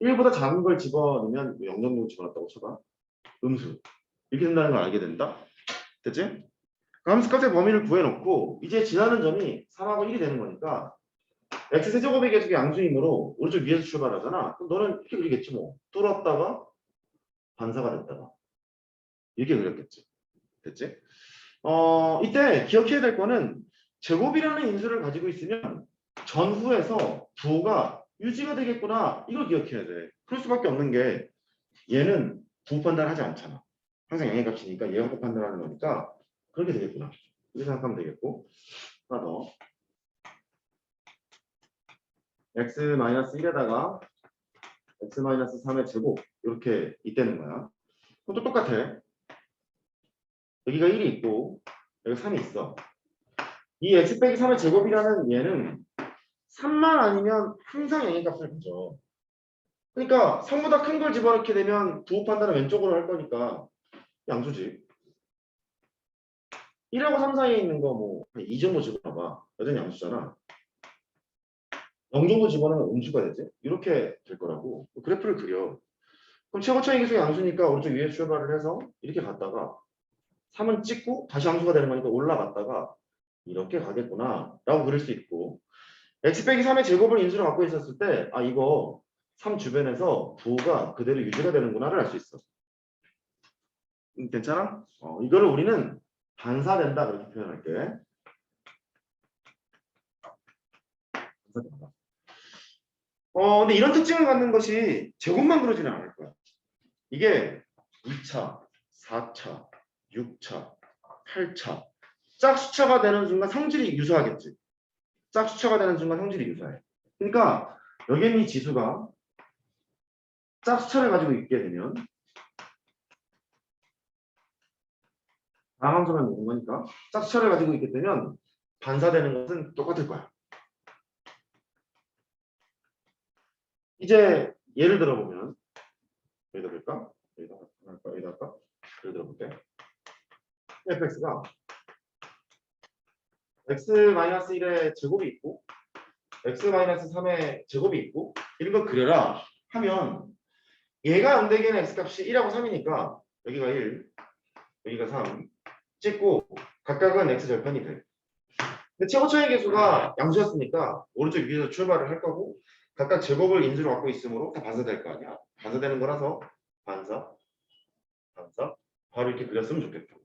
1보다 작은 걸 집어넣으면 0 정도 집어넣었다고 쳐봐. 음수. 이렇게 된다는 걸 알게 된다. 됐지? 그 함수값의 범위를 구해놓고 이제 지나는 점이 3하고 1이 되는 거니까 x세제곱의 계속의 양수이므로 오른쪽 위에서 출발하잖아. 그럼 너는 이렇게 그리겠지 뭐. 뚫었다가 반사가 됐다가 이렇게 그렸겠지. 됐지? 이때 기억해야 될 거는 제곱이라는 인수를 가지고 있으면 전후에서 부호가 유지가 되겠구나. 이걸 기억해야 돼. 그럴 수밖에 없는 게 얘는 부호 판단하지 않잖아. 항상 양의 값이니까 얘가 꼭 판단하는 거니까 그렇게 되겠구나. 이렇게 생각하면 되겠고 하나 더 x-1에다가 x-3의 제곱 이렇게 있다는 거야. 그럼 또 똑같아. 여기가 1이 있고 여기 3이 있어. 이 x 빼기 3의 제곱이라는 얘는 3만 아니면 항상 양의 값을 가져. 그러니까 3보다 큰 걸 집어넣게 되면 부호 판단은 왼쪽으로 할 거니까 양수지. 1하고 3 사이에 있는 거 뭐 2 정도 집어넣어봐. 여전히 양수잖아. 0 정도 집어넣으면 음수가 되지. 이렇게 될 거라고. 그래프를 그려. 그럼 최고차의 계수가 양수니까 오른쪽 위에 출발을 해서 이렇게 갔다가 3은 찍고 다시 함수가 되는 거니까 올라갔다가 이렇게 가겠구나 라고 그릴 수 있고 x 빼기 3의 제곱을 인수로 갖고 있었을 때 아 이거 3 주변에서 부호가 그대로 유지가 되는구나를 알 수 있어. 괜찮아? 이거를 우리는 반사된다 그렇게 표현할게. 반사된다. 근데 이런 특징을 갖는 것이 제곱만 그러지는 않을 거야. 이게 2차, 4차, 6차, 8차 짝수차가 되는 순간 성질이 유사하겠지. 짝수차가 되는 순간 성질이 유사해. 그러니까 여기 있는 이 지수가 짝수차를 가지고 있게 되면 다항함수만 놓은 거니까 짝수차를 가지고 있게 되면 반사되는 것은 똑같을 거야. 이제 예를 들어보면 여기다 볼까? 여기다 할까? 예를 들어볼게. fx가 x-1의 제곱이 있고 x-3의 제곱이 있고 이런 거 그려라 하면 얘가 안 되게는 x값이 1하고 3이니까 여기가 1, 여기가 3 찍고 각각은 x절편이 돼. 근데 최고차의 계수가 양수였으니까 오른쪽 위에서 출발을 할 거고 각각 제곱을 인수로 갖고 있으므로 다 반사될 거 아니야. 반사되는 거라서 반사, 반사 바로 이렇게 그렸으면 좋겠다.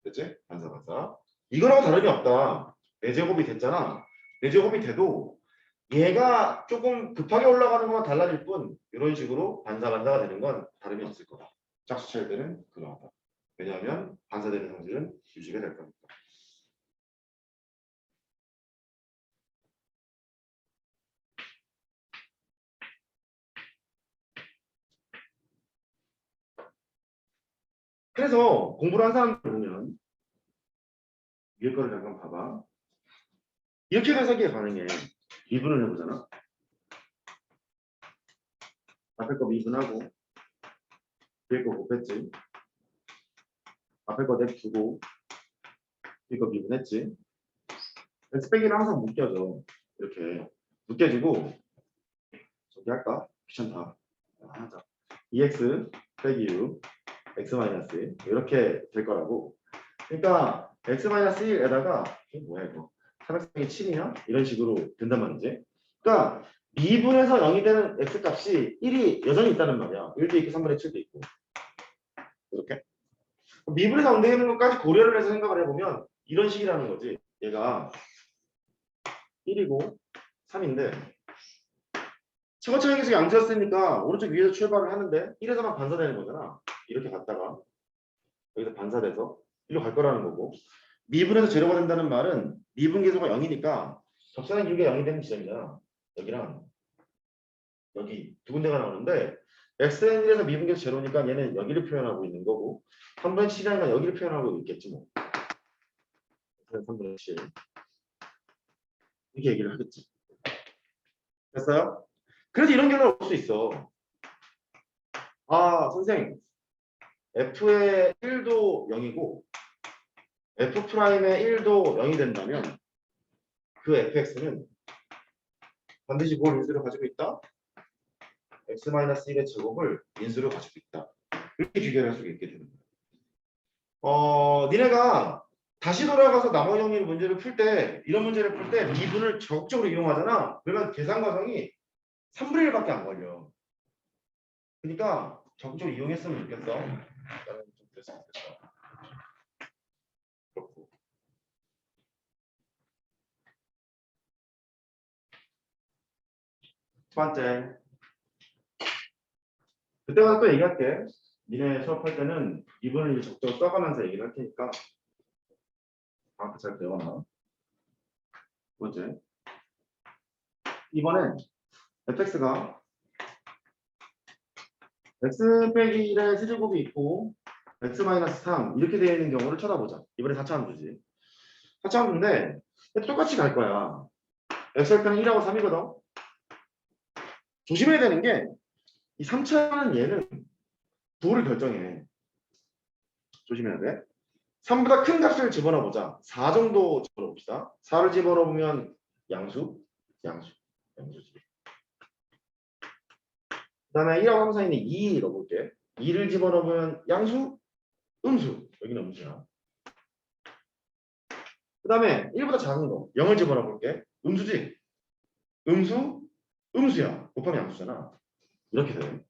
됐지? 반사, 반사. 이거랑 다름이 없다. 4제곱이 됐잖아. 4제곱이 돼도 얘가 조금 급하게 올라가는 것만 달라질 뿐 이런 식으로 반사반사가 되는 건 다름이 없을 거다. 짝수차일 때는 그러하다. 왜냐하면 반사되는 성질은 유지가 될 거니까. 그래서 공부를 한 사람들 보면 위에 거를 잠깐 봐봐. 이렇게 해석이 가능해. 미분을 해보잖아. 앞에 거 미분하고 뒤에 거 곱했지. 앞에 거 냅두고 뒤에 거 미분했지. x 빼기는 항상 묶여져. 이렇게 묶여지고 저기 할까? 귀찮다. 하자. 2x 빼기 6 x 마이너스 1 이렇게 될 거라고. 그러니까 x 마이너스 1에다가 이게 뭐야 이거 3x이 7이냐? 이런 식으로 된단 말이지. 그러니까 미분에서 0이 되는 x 값이 1이 여전히 있다는 말이야. 1도 있고 3분의 7도 있고 이렇게 미분에서 0 되는 것까지 고려를 해서 생각을 해보면 이런 식이라는 거지. 얘가 1이고 3인데 차고차이 계속 양수였으니까 오른쪽 위에서 출발을 하는데 1에서만 반사되는 거잖아. 이렇게 갔다가 여기서 반사돼서 일로 갈 거라는 거고, 미분에서 제로가 된다는 말은 미분 계수가 0이니까 접선의 길이가 0이 되는 지점이잖아. 여기랑 여기 두 군데가 나오는데 x는 1에서 미분 계수 제로니까 얘는 여기를 표현하고 있는 거고 3분의 7이라니까 여기를 표현하고 있겠지 뭐. 3분의 7 이렇게 얘기를 하겠지. 됐어요? 그래서 이런 경우는 올 수 있어. 아 선생 f의 1도 0이고 f'의 1도 0이 된다면 그 fx는 반드시 뭘 인수로 가지고 있다? x-1의 제곱을 인수로 가지고 있다. 이렇게 비교를 할 수 있게 되는 거야. 니네가 다시 돌아가서 나머지 정리 문제를 풀 때, 이런 문제를 풀 때 미분을 적극적으로 이용하잖아. 그러면 계산 과정이 3분의 1밖에 안 걸려. 그러니까 적극적으로 이용했으면 좋겠어. 나는 좀 그랬으면 좋겠다. 그렇고. 두 번째. 그때마다 또 얘기할게. 니네 수업할 때는 미분을 이제 적극적으로 써가면서 얘기를 할 테니까 방금 잘 배워놔. 두 번째. 이번엔 fx가 x 빼기 1의 세제곱이 있고 x-3 이렇게 되어 있는 경우를 쳐다보자. 이번에 4차함수지. 4차함수인데 똑같이 갈 거야. x절편은 1하고 3이거든. 조심해야 되는 게 이 3차는 얘는 부호를 결정해. 조심해야 돼. 3보다 큰 값을 집어넣어 보자. 4 정도 집어넣어 봅시다. 4를 집어넣어 보면 양수지. 그 다음에 1하고 3 사이는 2 넣어볼게. 2를 집어넣으면 양수, 음수. 여기는 음수야. 그 다음에 1보다 작은 거 0을 집어넣어볼게. 음수지? 음수야. 곱하면 양수잖아. 이렇게 돼.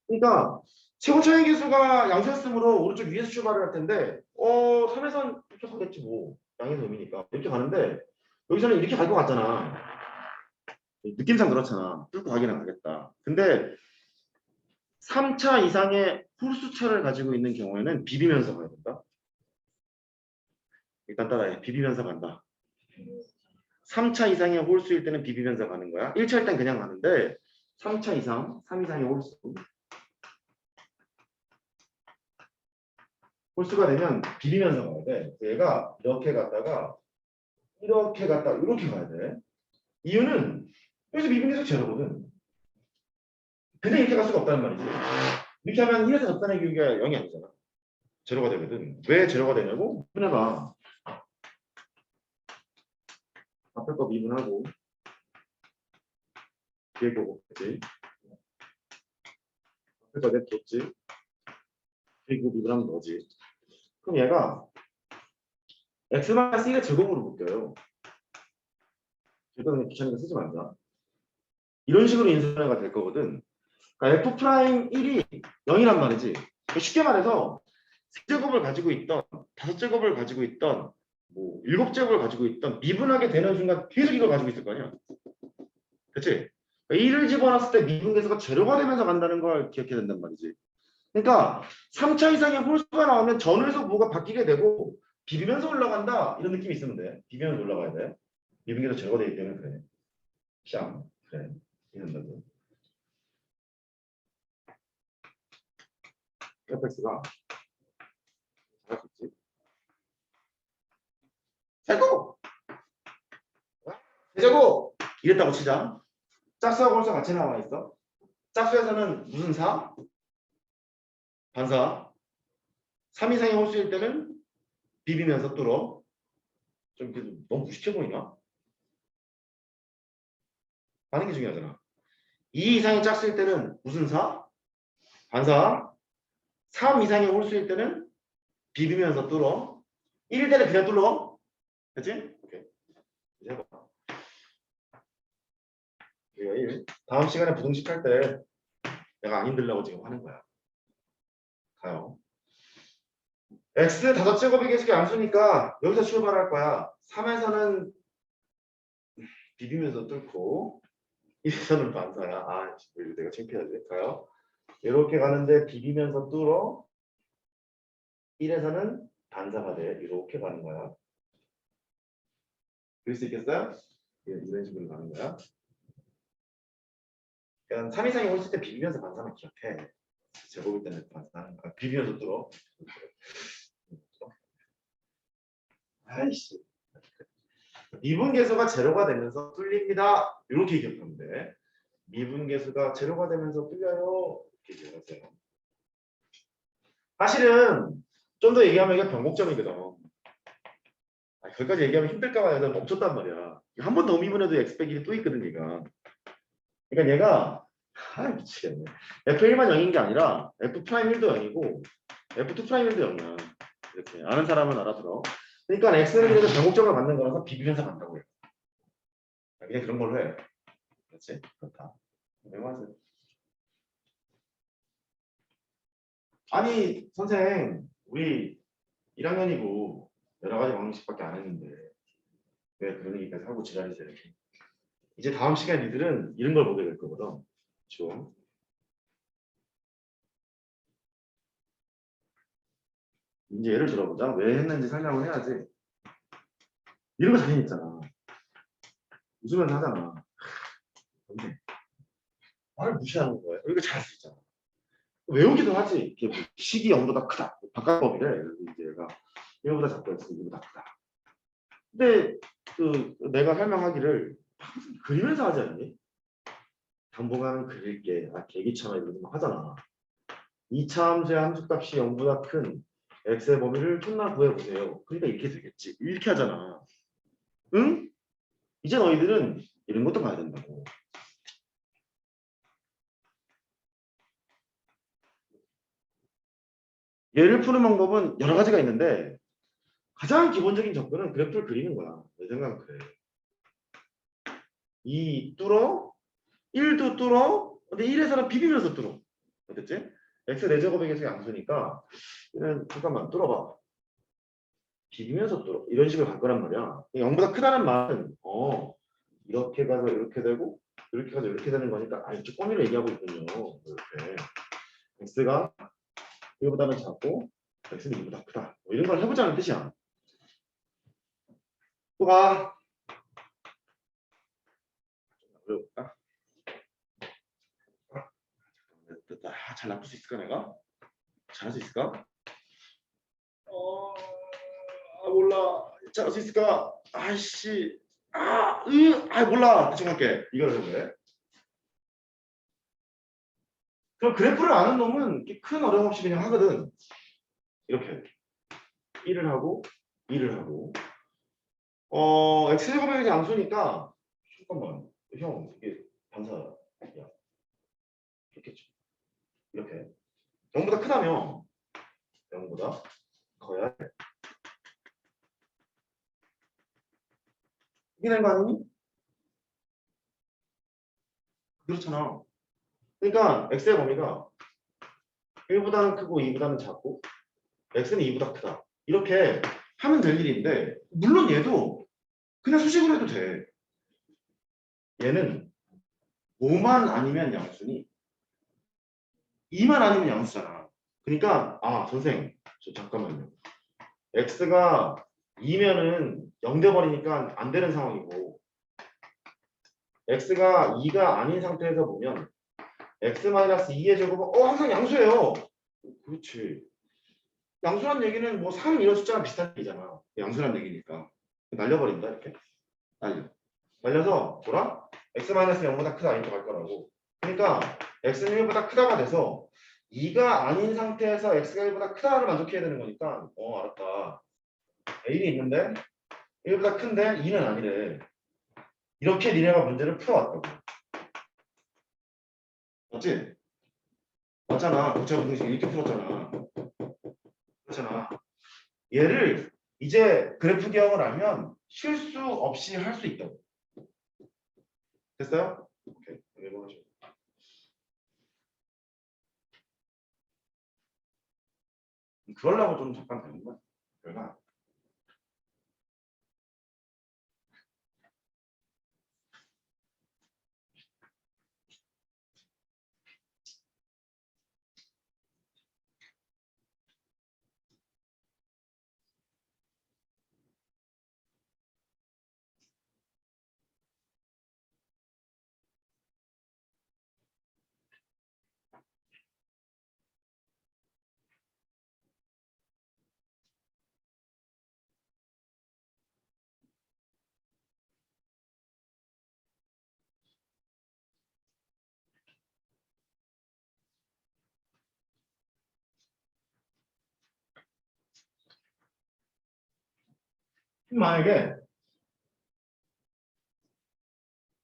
그러니까 최고 차이 계수가 양수였으므로 오른쪽 위에서 출발을 할 텐데 3에선 이렇게 가겠지 뭐. 양에서 음이니까. 이렇게 가는데 여기서는 이렇게 갈 것 같잖아. 느낌상 그렇잖아. 뚫고 가기는 가겠다. 근데 3차 이상의 홀수차를 가지고 있는 경우에는 비비면서 가야 된다. 일단 따라해. 비비면서 간다. 3차 이상의 홀수일 때는 비비면서 가는 거야. 1차일 땐 그냥 가는데 3차 이상, 3 이상의 홀수가 되면 비비면서 가야 돼. 얘가 이렇게 갔다가 이렇게 가야 돼. 이유는 여기서 미분계수 제로거든. 그냥 이렇게 갈 수가 없다는 말이지. 이렇게 하면 1에서 접선의 길이가 0이 아니잖아. 제로가 되거든. 왜 제로가 되냐고? 해봐. 앞에 거 미분하고 뒤에 거 곱했지. 앞에 거 냅뒀지. 뒤에 거 미분하면 너지. 그럼 얘가 x-1의 제곱으로 묶여요. 일단 귀찮으니까 쓰지 말자. 이런 식으로 인수가 될 거거든. 그러니까 f'1이 0이란 말이지. 쉽게 말해서 세제곱을 가지고 있던, 5제곱을 가지고 있던, 뭐 7제곱을 가지고 있던 미분하게 되는 순간 계속 이걸 가지고 있을 거 아니야. 그렇지? 그러니까 1을 집어넣었을 때 미분계수가 제로가 되면서 간다는 걸 기억해야 된단 말이지. 그러니까 3차 이상의 홀수가 나오면 전후에서 뭐가 바뀌게 되고 비비면서 올라간다 이런 느낌이 있으면 돼. 비비면서 올라가야 돼. 미분계수 제로가 되기 때문에 그래. 쌍 그래. 이런다고. fx가 잘할 수 있지. 제곱! 제곱! 이랬다고 치자. 짝수하고 홀수 같이 나와 있어. 짝수에서는 무슨 4? 반사. 3 이상의 홀수일 때는 비비면서 뚫어. 좀 너무 무식해 보이나? 하는 게 중요하잖아. 2 이상의 짝수일 때는 무슨 사? 반사. 3 이상의 홀수일 때는 비비면서 뚫어. 1일 때는 그냥 뚫어. 그치? 오케이. 이제 해봐. 이거 1. 다음 시간에 부등식 할 때 내가 안 힘들려고 지금 하는 거야. 가요. x 다섯 제곱의 계속이 암수니까 여기서 출발할 거야. 3에서는 비비면서 뚫고 1에서는 반사야. 아, 이거 내가 창피하지. 가요. 이렇게 가는데 비비면서 뚫어. 1에서는 반사가 돼. 이렇게 가는 거야. 그럴 수 있겠어요? 이런 식으로 가는 거야. 그냥 3 이상이 홀수 때 비비면서 반사만 기억해. 제곱일 때는 반사. 비비면서 뚫어. 아이씨. 미분계수가 제로가 되면서 뚫립니다. 이렇게 기억하면 돼. 미분계수가 제로가 되면서 뚫려요. 이렇게 기억하세요. 사실은 좀 더 얘기하면 이게 변곡점이거든. 거기까지 얘기하면 힘들까봐 얘가 멈췄단 말이야. 한 번 더 미분해도 x백이 또 있거든 얘가. 그러니까 얘가 미치겠네. f1만 0인 게 아니라 f'1도 0이고 f2'1도 0이야. 이렇게 아는 사람은 알아들어. 그러니까 x는 그래도 변곡점을 받는 거라서 비비면서 간다고 해. 그냥 그런 걸로 해. 그렇지? 그렇다. 네, 맞아요. 아니 선생 우리 1학년이고 여러 가지 방식밖에 안 했는데 왜 그런 얘기까지 하고 지랄이세요? 이제 다음 시간 니들은 이런 걸 보게 될 거거든. 좀 이제 예를 들어보자. 왜 했는지 설명을 해야지. 이런 거 자신 있잖아. 웃으면서 하잖아. 근데 나를 무시하는 거야. 이거 잘 할 수 있잖아. 외우기도 하지. 이렇게 뭐 식이 0보다 크다. 바깥법이래. 그래서 이제 얘가 1보다 작고 x 2보다 크다. 근데 그 내가 설명하기를 그리면서 하지 않니? 당분간 그릴게. 계기처럼 이런 거 하잖아. 2차 함수의 함수값이 0보다 큰 x의 범위를 푼나 구해보세요. 그러니까 이렇게 되겠지. 이렇게 하잖아. 응? 이제 너희들은 이런 것도 봐야 된다고. 얘를 푸는 방법은 여러 가지가 있는데 가장 기본적인 접근은 그래프를 그리는 거야. 내 생각은 그래. 2 뚫어 1도 뚫어 근데 1에서는 비비면서 뚫어. 어땠지? x 4제곱의 계속이 암수니까 이는 잠깐만 뚫어봐. 비비면서 뚫어. 이런 식으로 갈 거란 말이야. 0보다 크다는 말은 이렇게 가서 이렇게 되고 이렇게 가서 이렇게 되는 거니까 이쪽 범위를 얘기하고 있군요. 이렇게 x가 1보다는 작고 x는 2보다 크다. 뭐 이런 걸 해보자는 뜻이야. 또 가. 어려울까? 잘 납을 수 있을까 내가? 잘할 수 있을까? 몰라. 잘할 수 있을까? 아이씨. 몰라. 대충 할게. 이걸 해볼래? 그럼 그래프를 아는 놈은 큰 어려움 없이 그냥 하거든. 이렇게 1을 하고 2를 하고 x제곱이 양수니까 잠깐만 형 이게 반사야. 이렇겠죠. 이렇게 0보다 크다며 0보다 커야 돼. 이게 된 거 아니니? 그렇잖아. 그러니까 x의 범위가 1보다는 크고 2보다는 작고 x는 2보다 크다. 이렇게 하면 될 일인데 물론 얘도 그냥 수식으로 해도 돼. 얘는 5만 아니면 양수니 2만 아니면 양수잖아. 그러니까 선생 잠깐만요. x가 2면은 0 돼버리니까 안 되는 상황이고 x가 2가 아닌 상태에서 보면 x-2의 제곱은 항상 양수예요. 그렇지. 양수란 얘기는 뭐 3 이런 숫자랑 비슷한 얘기잖아. 양수란 얘기니까. 날려버린다 이렇게. 날려서 뭐라? x-0보다 크다 이렇게 갈 거라고. 그러니까 x는 1보다 크다가 돼서 2가 아닌 상태에서 x가 1보다 크다를 만족해야 되는 거니까 알았다. a는 있는데 1보다 큰데 2는 아니래. 이렇게 니네가 문제를 풀어왔다고. 맞지? 맞잖아. 고차 분식 이렇게 풀었잖아. 그렇잖아. 얘를 이제 그래프 기억을 알면 실수 없이 할 수 있다고. 됐어요? 오케이. 넘어가죠. 그러려고 좀 잠깐 되는 거야. 별거 만약에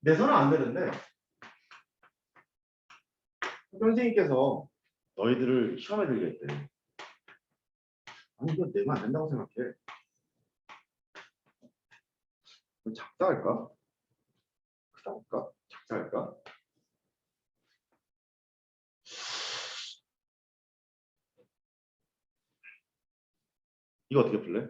내서는 안 되는데 선생님께서 너희들을 시험에 들겠대. 아니 이거 내면 안 된다고 생각해. 작다 할까? 크다 할까? 작다 할까? 이거 어떻게 풀래?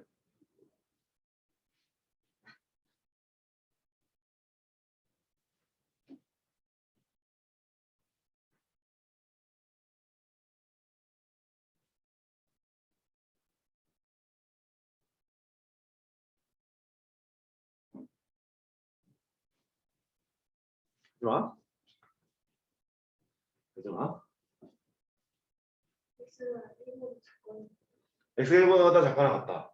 좋아? 되잖아? X보다 작거나 같다.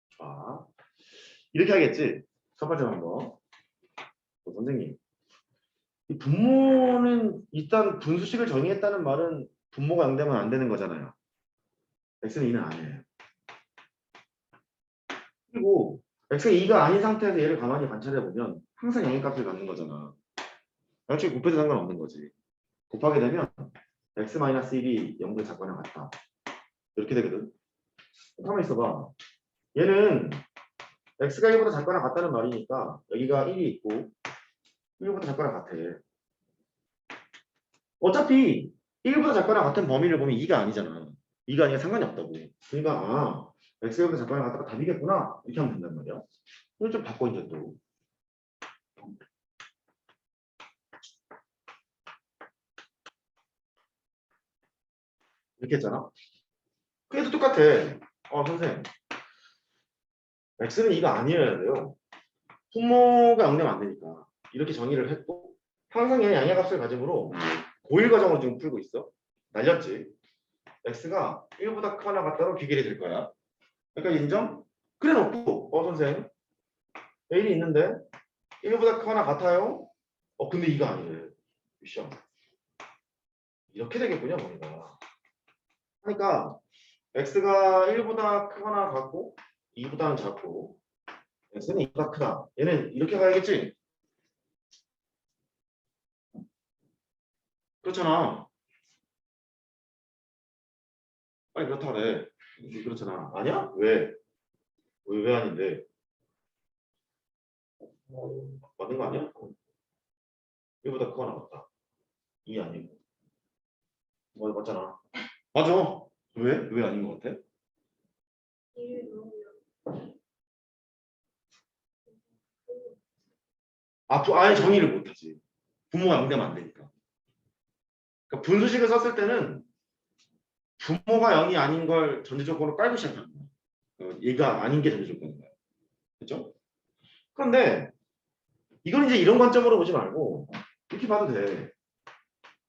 좋아. 이렇게 하겠지? 첫 번째 방법. 선생님. 이 분모는 일단 분수식을 정의했다는 말은 분모가 0되면 안 되는 거잖아요. x는 2는 아니에요. 그리고 x가 2가 아닌 상태에서 얘를 가만히 관찰해 보면 항상 0의 값을 갖는 거잖아. 애초에 곱해도 상관없는 거지. 곱하게 되면 x-1이 0보다 작거나 같다. 이렇게 되거든. 가만히 있어봐. 얘는 x가 1보다 작거나 같다는 말이니까 여기가 1이 있고 1보다 작거나 같아. 어차피 1보다 작거나 같은 범위를 보면 2가 아니잖아. 2가 아니라 상관이 없다고. 그러니까 x보다 작거나 같다가 답이겠구나. 이렇게 하면 된단 말이야. 이걸 좀 바꿔 이제 또. 이렇게 했잖아. 그래도 똑같아. 선생님. x는 2가 아니어야 돼요. 분모가 0되면 안 되니까. 이렇게 정의를 했고 항상 얘는 양의 값을 가지므로 고일 과정을 지금 풀고 있어. 날렸지. x가 1보다 크거나 같다로 귀결이 될 거야. 그러니까 인정? 그래 놓고 선생님. a이 있는데 1보다 크거나 같아요. 근데 2가 아니래. 미션. 이렇게 되겠군요, 보니까. 그러니까 x가 1보다 크거나 같고 2보다는 작고 x는 2보다 크다. 얘는 이렇게 가야겠지? 그렇잖아. 아니 그렇다 그래. 그렇잖아. 아니야? 왜? 왜 아닌데? 맞는 거 아니야? 1보다 크거나 같다. 2 아니고. 맞잖아. 맞아. 왜? 왜 아닌 것 같아? 아예 정의를 못하지. 분모가 안 되면 안 되니까. 그러니까 분수식을 썼을 때는 분모가 0이 아닌 걸 전제조건으로 깔고 시작하는 거야. 얘가 아닌 게 전제조건인 거야. 그렇죠? 그런데 이건 이제 이런 관점으로 보지 말고 이렇게 봐도 돼.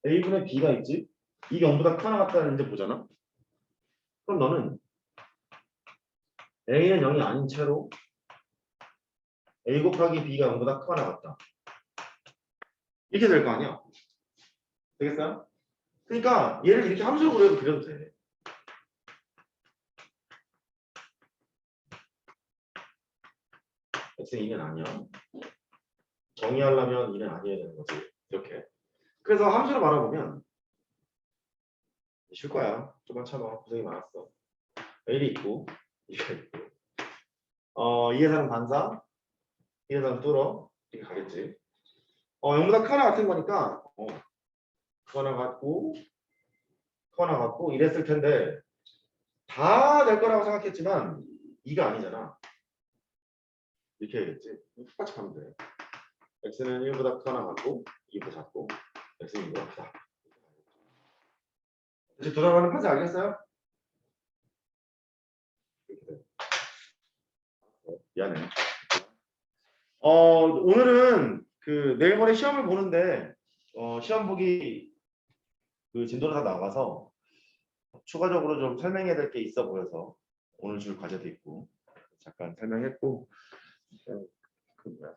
A분의 B가 있지? 이게 0보다 크거나 같다는 이제 보잖아. 그럼 너는 A는 0이 아닌 채로 A 곱하기 B가 0보다 크거나 같다. 이렇게 될 거 아니야? 되겠어요? 그러니까 얘를 이렇게 함수로 그려도 돼. x는 2는 아니야. 정의하려면 2는 아니어야 되는 거지. 이렇게. 그래서 함수로 말아보면 쉴 거야. 좀만 참아. 고생이 많았어. 1이 있고 2가 있고 2의 4는 반사 1의 4는 뚫어 이렇게 가겠지. 0보다 크거나 같은 거니까 크거나 같고 크거나 같고 이랬을 텐데 다 될 거라고 생각했지만 2가 아니잖아. 이렇게 해야겠지. 똑같이 가면 돼. x는 1보다 크거나 같고 2보다 작고 x는 2보다 크다. 이제 돌아가는 파지 알겠어요? 이렇게 돼. 미안해. 오늘은 그 내일 모레 시험을 보는데 시험 보기 그 진도로 다 나가서 추가적으로 좀 설명해야 될 게 있어 보여서 오늘 줄 과제도 있고 잠깐 설명했고 그 뭐야